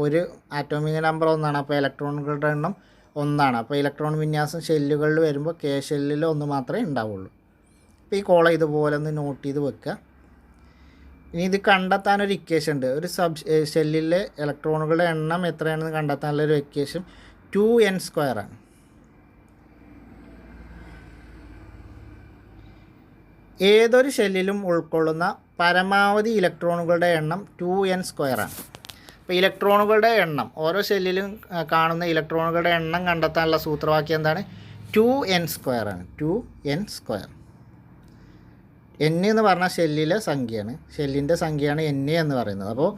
ഒരു ആറ്റോമിക നമ്പർ 1 അപ്പോൾ ഇലക്ട്രോണുകളുടെ എണ്ണം 1. അപ്പോൾ ഇലക്ട്രോൺ വിന്യാസം ഷെല്ലുകളിൽ വരുമ്പോൾ K ഷെല്ലിൽ 1 മാത്രമേ ഉണ്ടാവുള്ളൂ. അപ്പോൾ ഈ കോളം ഇതുപോലെ ഒന്ന് നോട്ട് ചെയ്ത് വെക്കുക. ഇനി ഇത് കണ്ടെത്താനൊരു ഇക്വേഷൻ ഉണ്ട്. ഒരു ഷെല്ലിലെ ഇലക്ട്രോണുകളുടെ എണ്ണം എത്രയാണെന്ന് കണ്ടെത്താനുള്ളൊരു ഇക്വേഷൻ 2n² ആണ്. ഏതൊരു ഷെല്ലിലും ഉൾക്കൊള്ളുന്ന പരമാവധി ഇലക്ട്രോണുകളുടെ എണ്ണം 2n² ആണ്. അപ്പോൾ ഇലക്ട്രോണുകളുടെ എണ്ണം, ഓരോ ഷെല്ലിലും കാണുന്ന ഇലക്ട്രോണുകളുടെ എണ്ണം കണ്ടെത്താനുള്ള സൂത്രവാക്യം എന്താണ്? 2n² ആണ്. 2n². n എന്ന് പറഞ്ഞാൽ ഷെല്ലിലെ സംഖ്യയാണ്, ഷെല്ലിൻ്റെ സംഖ്യയാണ് n എന്ന് പറയുന്നത്. അപ്പോൾ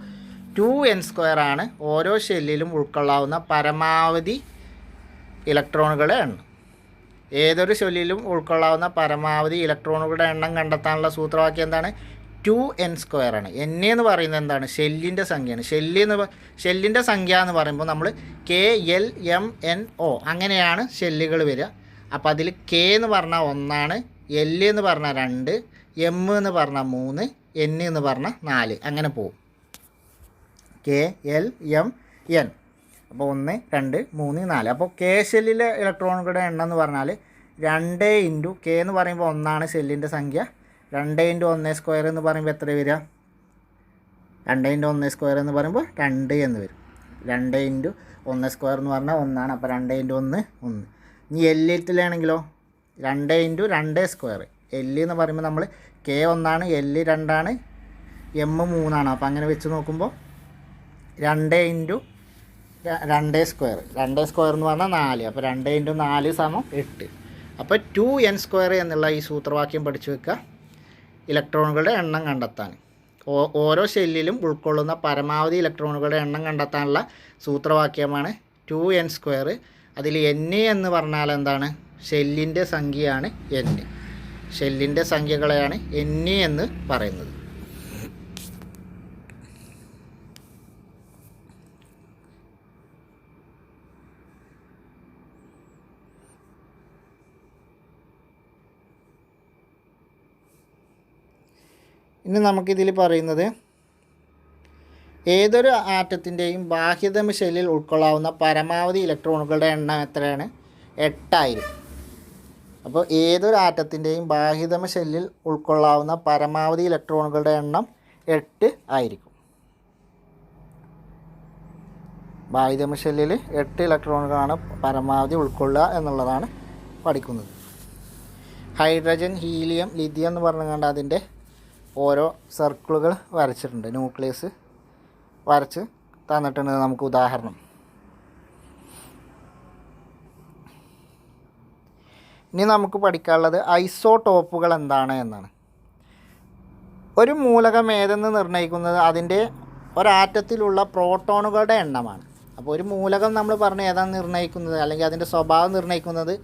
2n² ആണ് ഓരോ ഷെല്ലിലും ഉൾക്കൊള്ളാവുന്ന പരമാവധി ഇലക്ട്രോണുകളുടെ എണ്ണം. ഏതൊരു ഷെല്ലിലും ഉൾക്കൊള്ളാവുന്ന പരമാവധി ഇലക്ട്രോണുകളുടെ എണ്ണം കണ്ടെത്താനുള്ള സൂത്രവാക്യം എന്താണ്? 2n² ആണ്. n എന്ന് പറയുന്നത് എന്താണ്? ഷെല്ലിൻ്റെ സംഖ്യയാണ്. ഷെല്ലിൻ്റെ സംഖ്യ എന്ന് പറയുമ്പോൾ നമ്മൾ KLMNO അങ്ങനെയാണ് ഷെല്ലുകൾ വരിക. അപ്പോൾ അതിൽ K എന്ന് പറഞ്ഞാൽ 1, L എന്ന് പറഞ്ഞാൽ 2, M എന്ന് പറഞ്ഞാൽ 3, N എന്ന് പറഞ്ഞാൽ 4, അങ്ങനെ പോകും. KLMN. അപ്പോൾ 1, 2, 3, 4. അപ്പോൾ K ഷെല്ലിലെ ഇലക്ട്രോണുകളുടെ എണ്ണം എന്ന് പറഞ്ഞാൽ 2 ഇൻറ്റു K എന്ന് പറയുമ്പോൾ 1 ഷെല്ലിൻ്റെ സംഖ്യ, 2 ഇൻറ്റു 1² എന്ന് പറയുമ്പോൾ എത്ര വരിക? 2 ഇൻറ്റു 1² എന്ന് പറയുമ്പോൾ 2 എന്ന് വരും. 2 ഇൻറ്റു 1² എന്ന് പറഞ്ഞാൽ 1 ആണ്. അപ്പോൾ 2 ഇൻറ്റു 1 1. ഇനി L-ലാണെങ്കിലോ 2 ഇൻറ്റു 2². L എന്ന് പറയുമ്പോൾ നമ്മൾ K 1, L 2, M 3 ആണ്. അപ്പോൾ അങ്ങനെ വെച്ച് നോക്കുമ്പോൾ 2 ഇൻറ്റു 2² എന്ന് പറഞ്ഞാൽ 4. അപ്പോൾ 2 ഇൻറ്റു 4 = 8. അപ്പോൾ 2n² എന്നുള്ള ഈ സൂത്രവാക്യം പഠിച്ചു വെക്കുക ഇലക്ട്രോണുകളുടെ എണ്ണം കണ്ടെത്താൻ. ഓരോ ഷെല്ലിലും ഉൾക്കൊള്ളുന്ന പരമാവധി ഇലക്ട്രോണുകളുടെ എണ്ണം കണ്ടെത്താനുള്ള സൂത്രവാക്യമാണ് 2n². അതിൽ n എന്ന് പറഞ്ഞാൽ എന്താണ്? ഷെല്ലിൻ്റെ സംഖ്യയാണ് n. ഷെല്ലിൻ്റെ സംഖ്യകളെയാണ് n എന്ന് പറയുന്നത്. ഇനി നമുക്കിതിൽ പറയുന്നത് ഏതൊരു ആറ്റത്തിൻ്റെയും ബാഹ്യതമ ഷെല്ലിൽ ഉൾക്കൊള്ളാവുന്ന പരമാവധി ഇലക്ട്രോണുകളുടെ എണ്ണം എത്രയാണ്? 8 ആയിരിക്കും. അപ്പോൾ ഏതൊരു ആറ്റത്തിൻ്റെയും ബാഹ്യതമ ഷെല്ലിൽ ഉൾക്കൊള്ളാവുന്ന പരമാവധി ഇലക്ട്രോണുകളുടെ എണ്ണം 8 ആയിരിക്കും. ബാഹ്യതമ ഷെല്ലിൽ 8 ഇലക്ട്രോണുകളാണ് പരമാവധി ഉൾക്കൊള്ളുക എന്നുള്ളതാണ് പഠിക്കുന്നത്. ഹൈഡ്രജൻ, ഹീലിയം, ലിഥിയം എന്ന് പറഞ്ഞുകൊണ്ട് അതിൻ്റെ ഓരോ സർക്കിളുകൾ വരച്ചിട്ടുണ്ട്, ന്യൂക്ലിയസ് വരച്ച് തന്നിട്ടുണ്ട് നമുക്ക് ഉദാഹരണം. ഇനി നമുക്ക് പഠിക്കാനുള്ളത് ഐസോടോപ്പുകൾ എന്താണ് എന്നാണ്. ഒരു മൂലകം ഏതെന്ന് നിർണ്ണയിക്കുന്നത് അതിൻ്റെ ഒരാറ്റത്തിലുള്ള പ്രോട്ടോണുകളുടെ എണ്ണമാണ്. അപ്പോൾ ഒരു മൂലകം നമ്മൾ പറഞ്ഞ് ഏതാണ് നിർണ്ണയിക്കുന്നത്, അല്ലെങ്കിൽ അതിൻ്റെ സ്വഭാവം നിർണ്ണയിക്കുന്നത്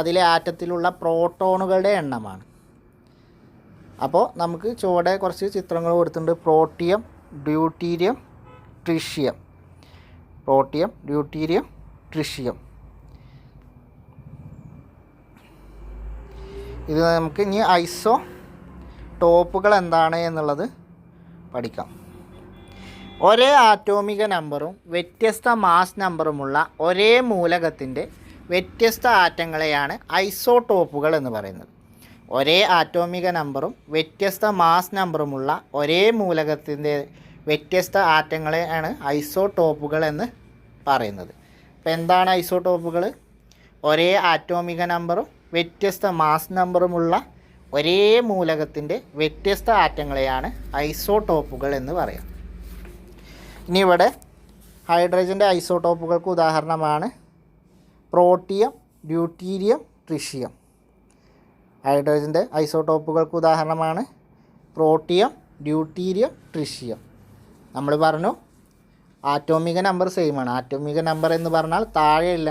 അതിലെ ആറ്റത്തിലുള്ള പ്രോട്ടോണുകളുടെ എണ്ണമാണ്. അപ്പോൾ നമുക്ക് ചുവടെ കുറച്ച് ചിത്രങ്ങൾ കൊടുത്തിട്ടുണ്ട്. Protium, deuterium, tritium. Protium, deuterium, tritium. ഇത് നമുക്ക് ഇനി ഐസോ ടോപ്പുകൾ എന്താണ് എന്നുള്ളത് പഠിക്കാം. ഒരേ ആറ്റോമിക നമ്പറും വ്യത്യസ്ത മാസ് നമ്പറുമുള്ള ഒരേ മൂലകത്തിൻ്റെ വ്യത്യസ്ത ആറ്റങ്ങളെയാണ് ഐസോടോപ്പുകൾ എന്ന് പറയുന്നത്. ഒരേ ആറ്റോമിക നമ്പറും വ്യത്യസ്ത മാസ് നമ്പറുമുള്ള ഒരേ മൂലകത്തിൻ്റെ വ്യത്യസ്ത ആറ്റങ്ങളെയാണ് ഐസോടോപ്പുകൾ എന്ന് പറയുന്നത്. അപ്പോൾ എന്താണ് ഐസോടോപ്പുകൾ? ഒരേ ആറ്റോമിക നമ്പറും വ്യത്യസ്ത മാസ് നമ്പറുമുള്ള ഒരേ മൂലകത്തിൻ്റെ വ്യത്യസ്ത ആറ്റങ്ങളെയാണ് ഐസോടോപ്പുകൾ എന്ന് പറയാം. ഇനി ഇവിടെ ഹൈഡ്രജൻ്റെ ഐസോടോപ്പുകൾക്ക് ഉദാഹരണമാണ് പ്രോട്ടിയം, ഡ്യൂട്ടീരിയം, ട്രിഷ്യം. ഹൈഡ്രജൻ്റെ ഐസോടോപ്പുകൾക്ക് ഉദാഹരണമാണ് പ്രോട്ടിയം, ഡ്യൂട്ടീരിയം, ട്രിഷ്യം. നമ്മൾ പറഞ്ഞു ആറ്റോമിക നമ്പർ സെയിമാണ്. ആറ്റോമിക നമ്പർ എന്ന് പറഞ്ഞാൽ താഴെയുള്ള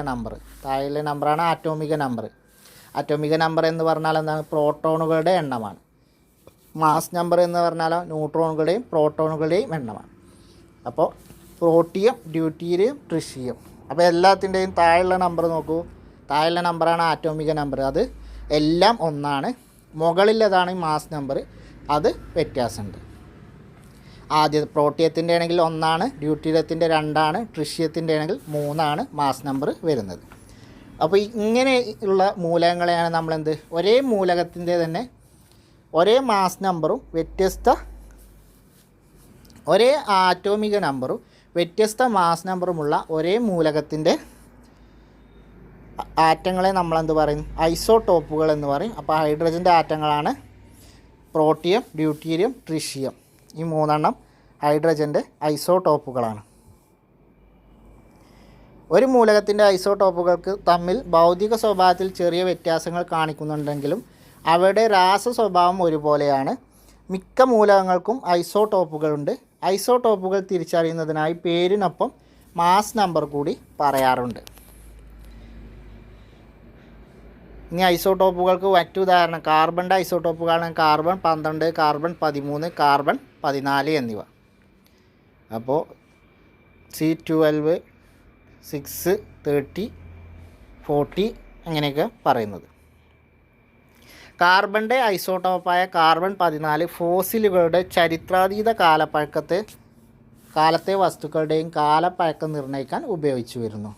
നമ്പറാണ് ആറ്റോമിക നമ്പർ. ആറ്റോമിക നമ്പർ എന്ന് പറഞ്ഞാൽ എന്താണ്? പ്രോട്ടോണുകളുടെ എണ്ണമാണ്. മാസ് നമ്പർ എന്ന് പറഞ്ഞാൽ ന്യൂട്രോണുകളുടെയും പ്രോട്ടോണുകളുടെയും എണ്ണമാണ്. അപ്പോൾ പ്രോട്ടിയം, ഡ്യൂട്ടീരിയം, ട്രിഷ്യം. അപ്പോൾ എല്ലാത്തിൻ്റെയും താഴെയുള്ള നമ്പർ നോക്കൂ. താഴെയുള്ള നമ്പറാണ് ആറ്റോമിക നമ്പർ, അത് എല്ലാം ഒന്നാണ്. മുകളിലതാണ് മാസ് നമ്പർ, അത് വ്യത്യാസമുണ്ട്. ആദ്യം പ്രോട്ടിയത്തിൻ്റെ ആണെങ്കിൽ 1, ഡ്യൂട്ടീരിയത്തിൻ്റെ 2, ട്രിഷ്യത്തിൻ്റെ ആണെങ്കിൽ 3 മാസ് നമ്പർ വരുന്നത്. അപ്പോൾ ഇങ്ങനെ ഉള്ള മൂലകങ്ങളെയാണ് നമ്മളെന്ത്, ഒരേ മൂലകത്തിൻ്റെ തന്നെ ഒരേ മാസ് നമ്പറും ഒരേ ആറ്റോമിക നമ്പറും വ്യത്യസ്ത മാസ് നമ്പറുമുള്ള ഒരേ മൂലകത്തിൻ്റെ ആറ്റങ്ങളെ നമ്മളെന്ത് പറയും? ഐസോടോപ്പുകൾ എന്ന് പറയും. അപ്പോൾ ഹൈഡ്രജൻ്റെ ആറ്റങ്ങളാണ് പ്രോട്ടിയം, ഡ്യൂട്ടീരിയം, ട്രിഷ്യം. ഈ 3 ഹൈഡ്രജൻ്റെ ഐസോടോപ്പുകളാണ്. ഒരു മൂലകത്തിൻ്റെ ഐസോടോപ്പുകൾക്ക് തമ്മിൽ ഭൗതിക സ്വഭാവത്തിൽ ചെറിയ വ്യത്യാസങ്ങൾ കാണിക്കുന്നുണ്ടെങ്കിലും അവയുടെ രാസ സ്വഭാവം ഒരുപോലെയാണ്. മിക്ക മൂലകങ്ങൾക്കും ഐസോടോപ്പുകളുണ്ട്. ഐസോടോപ്പുകൾ തിരിച്ചറിയുന്നതിനായി പേരിനൊപ്പം മാസ് നമ്പർ കൂടി പറയാറുണ്ട്. ഇനി ഐസോടോപ്പുകൾക്ക് മറ്റുദാഹരണം കാർബണിൻ്റെ ഐസോടോപ്പുകളാണ് കാർബൺ 12, കാർബൺ 13, കാർബൺ 14 എന്നിവ. അപ്പോൾ C12, 6, 30, 40 അങ്ങനെയൊക്കെ പറയുന്നത്. കാർബണിൻ്റെ ഐസോടോപ്പായ കാർബൺ 14 ഫോസിലുകളുടെ ചരിത്രാതീത കാലത്തെ വസ്തുക്കളുടെയും കാലപ്പഴക്കം നിർണ്ണയിക്കാൻ ഉപയോഗിച്ചു വരുന്നു.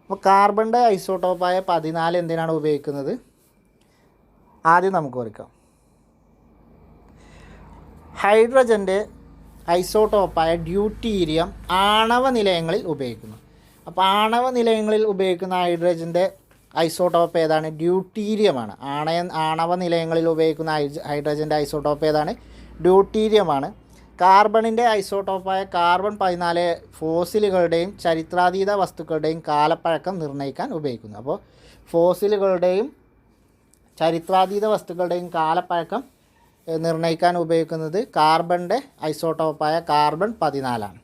അപ്പോൾ കാർബണിൻ്റെ ഐസോടോപ്പായ 14 എന്തിനാണ് ഉപയോഗിക്കുന്നത്? ആദ്യം നമുക്ക് ഓർക്കാം. ഹൈഡ്രജൻ്റെ ഐസോടോപ്പായ ഡ്യൂട്ടീരിയം ആണവ നിലയങ്ങളിൽ ഉപയോഗിക്കുന്നു. അപ്പോൾ ആണവ നിലയങ്ങളിൽ ഉപയോഗിക്കുന്ന ഹൈഡ്രജൻ്റെ ഐസോടോപ്പ് ഏതാണ്? ഡ്യൂട്ടീരിയമാണ്. ആണവ നിലയങ്ങളിൽ ഉപയോഗിക്കുന്ന ഹൈഡ്രജൻ്റെ ഐസോടോപ്പ് ഏതാണ്? ഡ്യൂട്ടീരിയമാണ്. കാർബണിൻ്റെ ഐസോടോപ്പായ കാർബൺ 14 ഫോസിലുകളുടെയും ചരിത്രാതീത വസ്തുക്കളുടെയും കാലപ്പഴക്കം നിർണ്ണയിക്കാൻ ഉപയോഗിക്കുന്നു. അപ്പോൾ ഫോസിലുകളുടെയും ചരിത്രാതീത വസ്തുക്കളുടെയും കാലപ്പഴക്കം നിർണ്ണയിക്കാൻ ഉപയോഗിക്കുന്നത് കാർബണിൻ്റെ ഐസോടോപ്പായ കാർബൺ 14 ആണ്.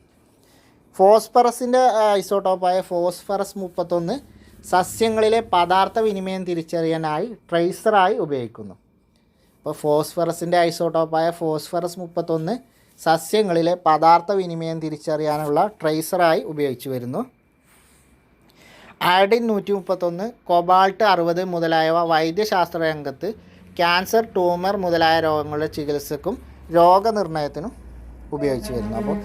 ഫോസ്ഫറസിൻ്റെ ഐസോടോപ്പായ ഫോസ്ഫറസ് 31 സസ്യങ്ങളിലെ പദാർത്ഥ വിനിമയം തിരിച്ചറിയാനായി ട്രേസറായി ഉപയോഗിക്കുന്നു. അപ്പോൾ ഫോസ്ഫറസിൻ്റെ ഐസോടോപ്പായ ഫോസ്ഫറസ് 31 സസ്യങ്ങളിലെ പദാർത്ഥ വിനിമയം തിരിച്ചറിയാനുള്ള ട്രേസറായി ഉപയോഗിച്ചു വരുന്നു. അയഡിൻ 131, കൊബാൾട്ട് 60 മുതലായവ വൈദ്യശാസ്ത്ര രംഗത്ത് ക്യാൻസർ, ട്യൂമർ മുതലായ രോഗങ്ങളുടെ ചികിത്സക്കും രോഗനിർണയത്തിനും ഉപയോഗിച്ചു വരുന്നു. അപ്പോൾ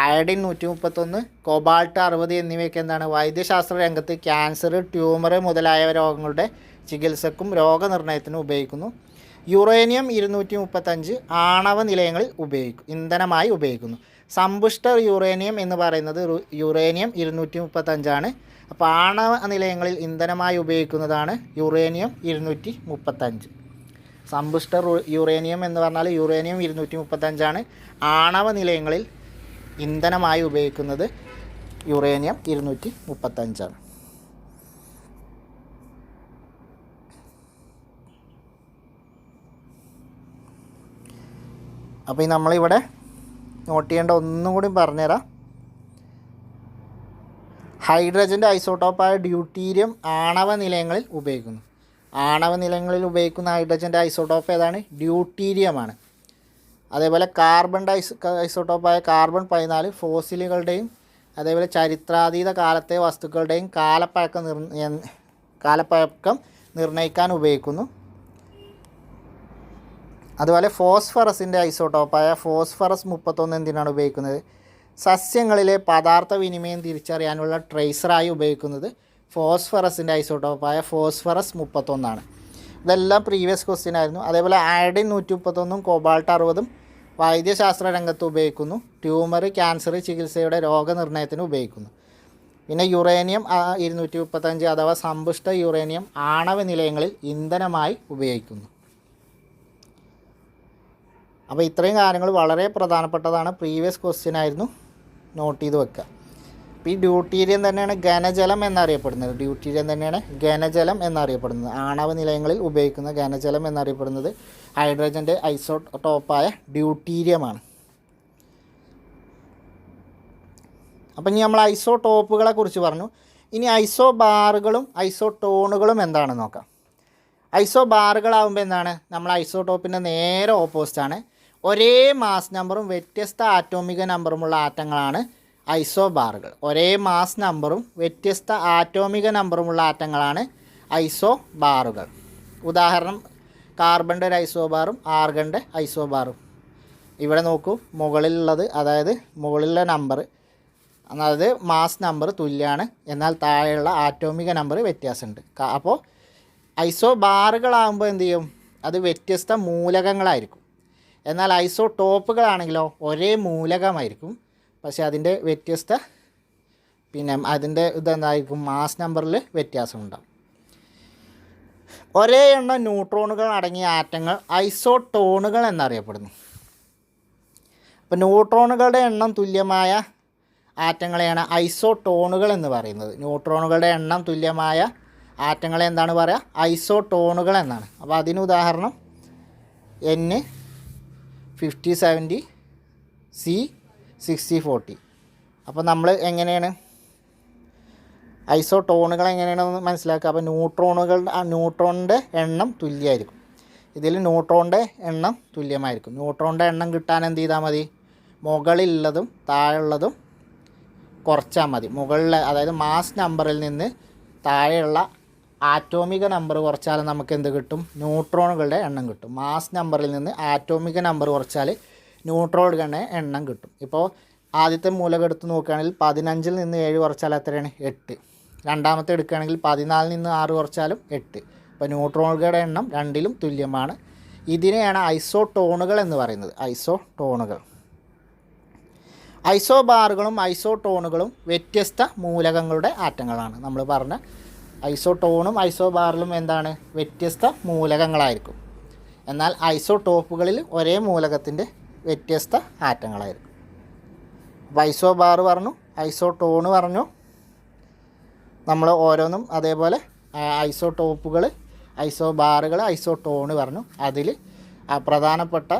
അയഡിൻ 131, കൊബാൾട്ട് 60 എന്നിവയൊക്കെ എന്താണ്? വൈദ്യശാസ്ത്ര രംഗത്ത് ക്യാൻസർ, ട്യൂമർ മുതലായ രോഗങ്ങളുടെ ചികിത്സക്കും രോഗനിർണയത്തിനും ഉപയോഗിക്കുന്നു. യുറേനിയം 235 ആണവ നിലയങ്ങളിൽ ഇന്ധനമായി ഉപയോഗിക്കുന്നു. സമ്പുഷ്ട യുറേനിയം എന്ന് പറയുന്നത് യുറേനിയം 235 ആണ്. അപ്പോൾ ആണവ നിലയങ്ങളിൽ ഇന്ധനമായി ഉപയോഗിക്കുന്നതാണ് യുറേനിയം 235. സമ്പുഷ്ട യുറേനിയം എന്ന് പറഞ്ഞാൽ യുറേനിയം 235 ആണ്. ആണവ നിലയങ്ങളിൽ ഇന്ധനമായി ഉപയോഗിക്കുന്നത് യുറേനിയം 235 ആണ്. അപ്പോൾ നമ്മളിവിടെ നോട്ട് ചെയ്യേണ്ട ഒന്നും കൂടി പറഞ്ഞുതരാം. ഹൈഡ്രജൻ്റെ ഐസോടോപ്പായ ഡ്യൂട്ടീരിയം ആണവ നിലയങ്ങളിൽ ഉപയോഗിക്കുന്നു. ആണവ നിലയങ്ങളിൽ ഉപയോഗിക്കുന്ന ഹൈഡ്രജൻ്റെ ഐസോടോപ്പ് ഏതാണ്? ഡ്യൂട്ടീരിയമാണ്. അതേപോലെ കാർബണിൻ്റെ ഐസോടോപ്പായ കാർബൺ 14 ഫോസിലുകളുടെയും അതേപോലെ ചരിത്രാതീത കാലത്തെ വസ്തുക്കളുടെയും കാലപ്പഴക്കം നിർണ്ണയിക്കാൻ ഉപയോഗിക്കുന്നു. അതുപോലെ ഫോസ്ഫറസിൻ്റെ ഐസോടോപ്പായ ഫോസ്ഫറസ് 31 എന്തിനാണ് ഉപയോഗിക്കുന്നത്? സസ്യങ്ങളിലെ പദാർത്ഥ വിനിമയം തിരിച്ചറിയാനുള്ള ട്രേസറായി ഉപയോഗിക്കുന്നത് ഫോസ്ഫറസിൻ്റെ ഐസോടോപ്പായ ഫോസ്ഫറസ് 31 ആണ്. ഇതെല്ലാം പ്രീവിയസ് ക്വസ്റ്റ്യൻ ആയിരുന്നു. അതേപോലെ അയഡിൻ 131 കൊബാൾട്ട് 60 വൈദ്യശാസ്ത്ര രംഗത്ത് ഉപയോഗിക്കുന്നു. ട്യൂമർ, ക്യാൻസർ ചികിത്സയുടെ രോഗനിർണയത്തിന് ഉപയോഗിക്കുന്നു. പിന്നെ യുറേനിയം 235 അഥവാ സമ്പുഷ്ട യുറേനിയം ആണവ നിലയങ്ങളിൽ ഇന്ധനമായി ഉപയോഗിക്കുന്നു. അപ്പോൾ ഇത്രയും കാര്യങ്ങൾ വളരെ പ്രധാനപ്പെട്ടതാണ്. പ്രീവിയസ് ക്വസ്റ്റ്യൻ ആയിരുന്നു, നോട്ട് ചെയ്ത് വെക്കുക. അപ്പോൾ ഈ ഡ്യൂട്ടീരിയം തന്നെയാണ് ഘനജലം എന്നറിയപ്പെടുന്നത്. ഡ്യൂട്ടീരിയം തന്നെയാണ് ഘനജലം എന്നറിയപ്പെടുന്നത്. ആണവ നിലയങ്ങളിൽ ഉപയോഗിക്കുന്ന ഘനജലം എന്നറിയപ്പെടുന്നത് ഹൈഡ്രജൻ്റെ ഐസോടോപ്പായ ഡ്യൂട്ടീരിയമാണ്. അപ്പം ഇനി നമ്മൾ ഐസോടോപ്പുകളെ കുറിച്ച് പറഞ്ഞു. ഇനി ഐസോബാറുകളും ഐസോട്ടോണുകളും എന്താണെന്ന് നോക്കാം. ഐസോബാറുകളാകുമ്പോൾ എന്താണ്? നമ്മൾ ഐസോടോപ്പിൻ്റെ നേരെ ഓപ്പോസിറ്റാണ്. ഒരേ മാസ് നമ്പറും വ്യത്യസ്ത ആറ്റോമിക നമ്പറുമുള്ള ആറ്റങ്ങളാണ് ഐസോബാറുകൾ. ഒരേ മാസ് നമ്പറും വ്യത്യസ്ത ആറ്റോമിക നമ്പറുമുള്ള ആറ്റങ്ങളാണ് ഐസോബാറുകൾ. ഉദാഹരണം കാർബണിൻ്റെ ഒരു ഐസോബാറും ആർഗണിൻ്റെ ഐസോബാറും. ഇവിടെ നോക്കൂ, മുകളിലുള്ളത് അതായത് മുകളിലെ നമ്പർ അതായത് മാസ് നമ്പർ തുല്യമാണ്, എന്നാൽ താഴെയുള്ള ആറ്റോമിക നമ്പർ വ്യത്യാസമുണ്ട്. അപ്പോൾ ഐസോബാറുകളാകുമ്പോൾ എന്ത് ചെയ്യും? അത് വ്യത്യസ്ത മൂലകങ്ങളായിരിക്കും. എന്നാൽ ഐസോടോപ്പുകളാണെങ്കിലോ ഒരേ മൂലകമായിരിക്കും, പക്ഷേ അതിൻ്റെ വ്യത്യസ്ത അതിൻ്റെ ഇതെന്തായിരിക്കും? മാസ് നമ്പറിൽ വ്യത്യാസമുണ്ടാകും. ഒരേ എണ്ണം ന്യൂട്രോണുകൾ അടങ്ങിയ ആറ്റങ്ങൾ ഐസോട്ടോണുകൾ എന്നറിയപ്പെടുന്നു. അപ്പോൾ ന്യൂട്രോണുകളുടെ എണ്ണം തുല്യമായ ആറ്റങ്ങളെയാണ് ഐസോട്ടോണുകൾ എന്ന് പറയുന്നത്. ന്യൂട്രോണുകളുടെ എണ്ണം തുല്യമായ ആറ്റങ്ങളെ എന്താണ് പറയുക? ഐസോട്ടോണുകൾ എന്നാണ്. അപ്പോൾ അതിന് ഉദാഹരണം N5070 C6040. അപ്പോൾ നമ്മൾ എങ്ങനെയാണ് ഐസോട്ടോണുകൾ എങ്ങനെയാണെന്ന് മനസ്സിലാക്കുക. അപ്പോൾ ന്യൂട്രോണിൻ്റെ എണ്ണം തുല്യമായിരിക്കും. ഇതിൽ ന്യൂട്രോണിൻ്റെ എണ്ണം തുല്യമായിരിക്കും. ന്യൂട്രോണിൻ്റെ എണ്ണം കിട്ടാൻ എന്ത് ചെയ്താൽ മതി? മുകളിലുള്ളതും താഴെയുള്ളതും കുറച്ചാൽ മതി. മുകളിലെ അതായത് മാസ് നമ്പറിൽ നിന്ന് താഴെയുള്ള ആറ്റോമിക നമ്പർ കുറച്ചാൽ നമുക്ക് എന്ത് കിട്ടും? ന്യൂട്രോണുകളുടെ എണ്ണം കിട്ടും. മാസ് നമ്പറിൽ നിന്ന് ആറ്റോമിക നമ്പർ കുറച്ചാൽ ന്യൂട്രോണുകളുടെ എണ്ണം കിട്ടും. ഇപ്പോൾ ആദ്യത്തെ മൂലകം എടുത്ത് നോക്കുകയാണെങ്കിൽ 15 നിന്ന് 7 കുറച്ചാൽ എത്രയാണ്? 8. രണ്ടാമത്തെ എടുക്കുകയാണെങ്കിൽ 14 നിന്ന് 6 കുറച്ചാലും 8. അപ്പോൾ ന്യൂട്രോണുകളുടെ എണ്ണം രണ്ടിലും തുല്യമാണ്. ഇതിനെയാണ് ഐസോട്ടോണുകൾ എന്ന് പറയുന്നത്. ഐസോട്ടോണുകൾ. ഐസോബാറുകളും ഐസോട്ടോണുകളും വ്യത്യസ്ത മൂലകങ്ങളുടെ ആറ്റങ്ങളാണ്. നമ്മൾ പറഞ്ഞ ഐസോട്ടോണും ഐസോബാറിലും എന്താണ്? വ്യത്യസ്ത മൂലകങ്ങളായിരിക്കും. എന്നാൽ ഐസോടോപ്പുകളിൽ ഒരേ മൂലകത്തിൻ്റെ വ്യത്യസ്ത ആറ്റങ്ങളായിരിക്കും. അപ്പോൾ ഐസോബാർ പറഞ്ഞു, ഐസോട്ടോണ് പറഞ്ഞു. നമ്മൾ ഓരോന്നും അതേപോലെ ഐസോടോപ്പുകൾ, ഐസോബാറുകൾ, ഐസോട്ടോണ് പറഞ്ഞു. അതിൽ പ്രധാനപ്പെട്ട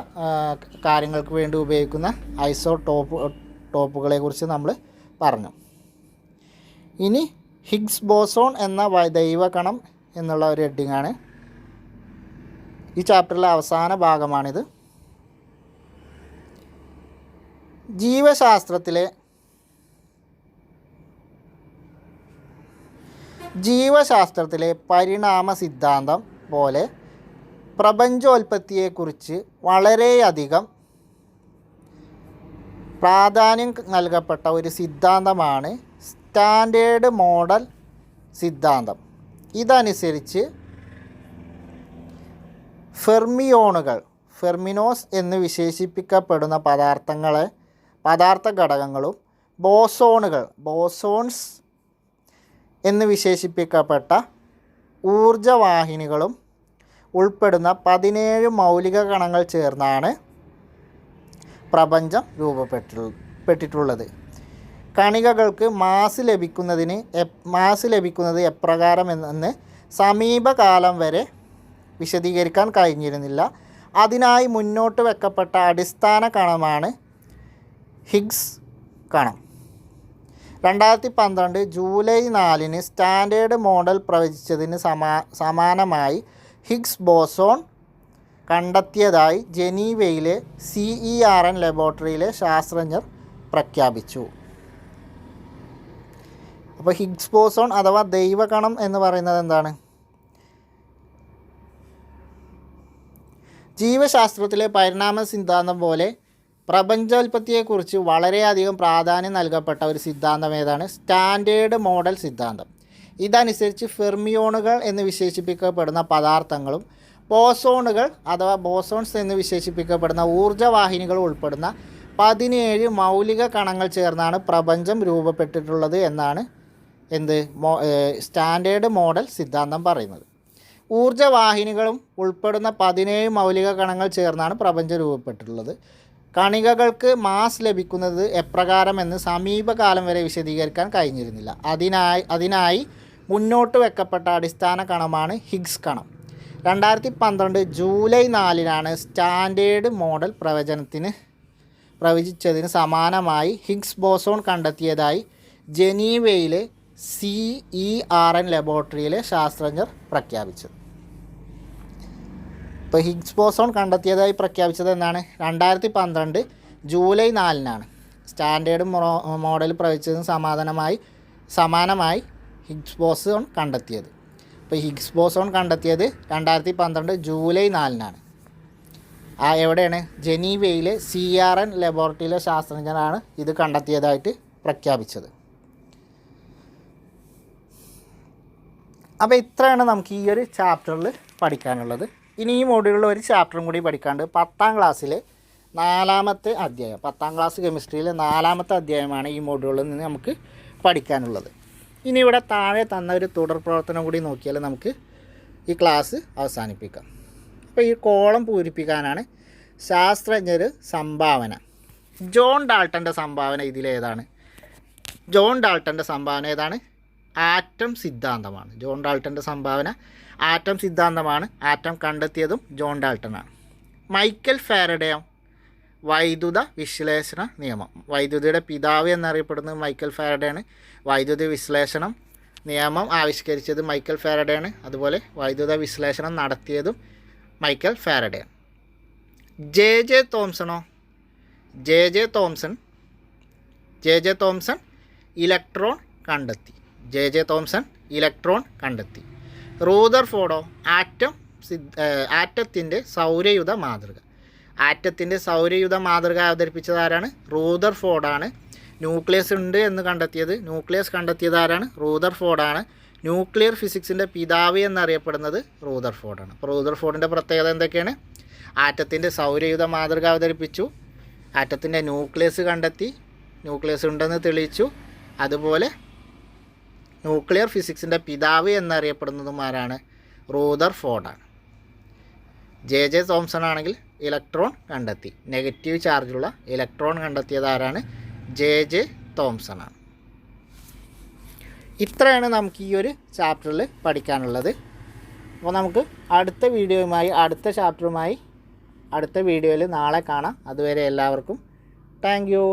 കാര്യങ്ങൾക്ക് വേണ്ടി ഉപയോഗിക്കുന്ന ഐസോടോപ്പുകളെ കുറിച്ച് നമ്മൾ പറഞ്ഞു. ഇനി ഹിഗ്സ് ബോസോൺ എന്ന ദൈവകണം എന്നുള്ള ഒരു ഹെഡിങ്ങാണ് ഈ ചാപ്റ്ററിലെ അവസാന ഭാഗമാണിത്. ജീവശാസ്ത്രത്തിലെ പരിണാമ സിദ്ധാന്തം പോലെ പ്രപഞ്ചോൽപത്തിയെക്കുറിച്ച് വളരെയധികം പ്രാധാന്യം നൽകപ്പെട്ട ഒരു സിദ്ധാന്തമാണ് സ്റ്റാൻഡേർഡ് മോഡൽ സിദ്ധാന്തം. ഇതനുസരിച്ച് ഫെർമിനോസ് എന്ന് വിശേഷിപ്പിക്കപ്പെടുന്ന പദാർത്ഥ ഘടകങ്ങളും ബോസോൺസ് എന്ന് വിശേഷിപ്പിക്കപ്പെട്ട ഊർജവാഹിനികളും ഉൾപ്പെടുന്ന 17 മൗലിക കണങ്ങൾ ചേർന്നാണ് പ്രപഞ്ചം രൂപപ്പെട്ടിട്ടുള്ളത്. കണികകൾക്ക് മാസ് ലഭിക്കുന്നത് എപ്രകാരം എന്ന് സമീപകാലം വരെ വിശദീകരിക്കാൻ കഴിഞ്ഞിരുന്നില്ല. അതിനായി മുന്നോട്ട് വെക്കപ്പെട്ട അടിസ്ഥാന കണമാണ് ഹിഗ്സ് കണം. 2012 ജൂലൈ 4 സ്റ്റാൻഡേർഡ് മോഡൽ പ്രവചിച്ചതിന് സമാനമായി ഹിഗ്സ് ബോസോൺ കണ്ടെത്തിയതായി ജനീവയിലെ CERN ലബോറട്ടറിയിലെ ശാസ്ത്രജ്ഞർ പ്രഖ്യാപിച്ചു. അപ്പോൾ ഹിഗ്സ് ബോസോൺ അഥവാ ദൈവകണം എന്ന് പറയുന്നത് എന്താണ്? ജീവശാസ്ത്രത്തിലെ പരിണാമ സിദ്ധാന്തം പോലെ പ്രപഞ്ചോൽപത്തിയെക്കുറിച്ച് വളരെയധികം പ്രാധാന്യം നൽകപ്പെട്ട ഒരു സിദ്ധാന്തം ഏതാണ്? സ്റ്റാൻഡേർഡ് മോഡൽ സിദ്ധാന്തം. ഇതനുസരിച്ച് ഫെർമിയോണുകൾ എന്ന് വിശേഷിപ്പിക്കപ്പെടുന്ന പദാർത്ഥങ്ങളും ബോസോണുകൾ അഥവാ ബോസോൺസ് എന്ന് വിശേഷിപ്പിക്കപ്പെടുന്ന ഊർജ്ജവാഹിനികൾ ഉൾപ്പെടുന്ന 17 മൗലിക കണങ്ങൾ ചേർന്നാണ് പ്രപഞ്ചം രൂപപ്പെട്ടിട്ടുള്ളത് എന്നാണ് സ്റ്റാൻഡേർഡ് മോഡൽ സിദ്ധാന്തം പറയുന്നത്. ഊർജ്ജവാഹിനികളും ഉൾപ്പെടുന്ന 17 മൗലിക കണങ്ങൾ ചേർന്നാണ് പ്രപഞ്ചം രൂപപ്പെട്ടിട്ടുള്ളത്. കണികകൾക്ക് മാസ് ലഭിക്കുന്നത് എപ്രകാരമെന്ന് സമീപകാലം വരെ വിശദീകരിക്കാൻ കഴിഞ്ഞിരുന്നില്ല. അതിനായി മുന്നോട്ട് വെക്കപ്പെട്ട അടിസ്ഥാന കണമാണ് ഹിഗ്സ് കണം. 2012 ജൂലൈ 4 സ്റ്റാൻഡേർഡ് മോഡൽ പ്രവചിച്ചതിന് സമാനമായി ഹിഗ്സ് ബോസോൺ കണ്ടെത്തിയതായി ജനീവയിലെ CERN ലബോറട്ടറിയിലെ ശാസ്ത്രജ്ഞർ പ്രഖ്യാപിച്ചത്. ഇപ്പോൾ ഹിഗ്സ് ബോസോൺ കണ്ടെത്തിയതായി പ്രഖ്യാപിച്ചത് എന്നാണ്? 2012 ജൂലൈ 4 സ്റ്റാൻഡേർഡ് മോഡൽ പ്രവചിച്ചതിന് സമാനമായി ഹിഗ്സ് ബോസോൺ കണ്ടെത്തിയത്. ഇപ്പോൾ ഹിഗ്സ് ബോസോൺ കണ്ടെത്തിയത് 2012 ജൂലൈ 4 എവിടെയാണ്? ജനീവയിലെ CERN ലബോറട്ടറിയിലെ ശാസ്ത്രജ്ഞരാണ് ഇത് കണ്ടെത്തിയതായിട്ട് പ്രഖ്യാപിച്ചത്. അപ്പോൾ ഇത്രയാണ് നമുക്ക് ഈ ഒരു ചാപ്റ്ററിൽ പഠിക്കാനുള്ളത്. ഇനി ഈ മോഡ്യൂളിൽ ഒരു ചാപ്റ്ററും കൂടി പഠിക്കാണ്ട് 10ാം ക്ലാസ്സിലെ 4ാമത്തെ അധ്യായം, 10ാം ക്ലാസ് കെമിസ്ട്രിയിലെ 4ാമത്തെ അധ്യായമാണ് ഈ മോഡ്യൂളിൽ നിന്ന് നമുക്ക് പഠിക്കാനുള്ളത്. ഇനി ഇവിടെ താഴെ തന്ന ഒരു തുടർ പ്രവർത്തനം കൂടി നോക്കിയാൽ നമുക്ക് ഈ ക്ലാസ് അവസാനിപ്പിക്കാം. അപ്പോൾ ഈ കോളം പൂരിപ്പിക്കാനാണ് ശാസ്ത്രജ്ഞർ സംഭാവന. ജോൺ ഡാൾട്ടൻ്റെ സംഭാവന ഇതിലേതാണ്? ജോൺ ഡാൾട്ടൻ്റെ സംഭാവന ഏതാണ്? ആറ്റം സിദ്ധാന്തമാണ്. ജോൺ ഡാൾട്ടൻ്റെ സംഭാവന ആറ്റം സിദ്ധാന്തമാണ്. ആറ്റം കണ്ടെത്തിയതും ജോൺ ഡാൾട്ടനാണ്. മൈക്കൽ ഫാരഡെയോ? വൈദ്യുത വിശ്ലേഷണ നിയമം. വൈദ്യുതിയുടെ പിതാവ് എന്നറിയപ്പെടുന്നത് മൈക്കൽ ഫാരഡെയാണ്. വൈദ്യുതി വിശ്ലേഷണം നിയമം ആവിഷ്കരിച്ചത് മൈക്കൽ ഫാരഡെയാണ്. അതുപോലെ വൈദ്യുത വിശ്ലേഷണം നടത്തിയതും മൈക്കൽ ഫാരഡെയാണ്. ജെ ജെ തോംസണോ? ജെ ജെ തോംസൺ ഇലക്ട്രോൺ കണ്ടെത്തി. ജെ ജെ തോംസൺ ഇലക്ട്രോൺ കണ്ടെത്തി. റൂദർഫോർഡോ? ആറ്റത്തിൻ്റെ സൗരയുധ മാതൃക. ആറ്റത്തിൻ്റെ സൗരയുധ മാതൃക അവതരിപ്പിച്ചതാരാണ്? റൂദർഫോർഡാണ്. ന്യൂക്ലിയസ് ഉണ്ട് എന്ന് കണ്ടെത്തിയത്, ന്യൂക്ലിയസ് കണ്ടെത്തിയതാരാണ്? റൂദർഫോർഡാണ്. ന്യൂക്ലിയർ ഫിസിക്സിൻ്റെ പിതാവ് എന്നറിയപ്പെടുന്നത് റൂദർഫോർഡാണ്. അപ്പോൾ റൂദർഫോർഡിൻ്റെ പ്രത്യേകത എന്തൊക്കെയാണ്? ആറ്റത്തിൻ്റെ സൗരയുധ മാതൃക അവതരിപ്പിച്ചു, ആറ്റത്തിൻ്റെ ന്യൂക്ലിയസ് കണ്ടെത്തി, ന്യൂക്ലിയസ് ഉണ്ടെന്ന് തെളിയിച്ചു, അതുപോലെ ന്യൂക്ലിയർ ഫിസിക്സിൻ്റെ പിതാവ് എന്നറിയപ്പെടുന്നതും ആരാണ്? റൂദർഫോർഡാണ്. ജെ ജെ തോംസൺ ആണെങ്കിൽ ഇലക്ട്രോൺ കണ്ടെത്തി. നെഗറ്റീവ് ചാർജുള്ള ഇലക്ട്രോൺ കണ്ടെത്തിയത് ആരാണ്? ജെ ജെ തോംസൺ ആണ്. ഇത്രയാണ് നമുക്ക് ഈ ഒരു ചാപ്റ്ററിൽ പഠിക്കാനുള്ളത്. അപ്പോൾ നമുക്ക് അടുത്ത വീഡിയോയുമായി അടുത്ത ചാപ്റ്ററുമായി അടുത്ത വീഡിയോയിൽ നാളെ കാണാം. അതുവരെ എല്ലാവർക്കും താങ്ക് യു.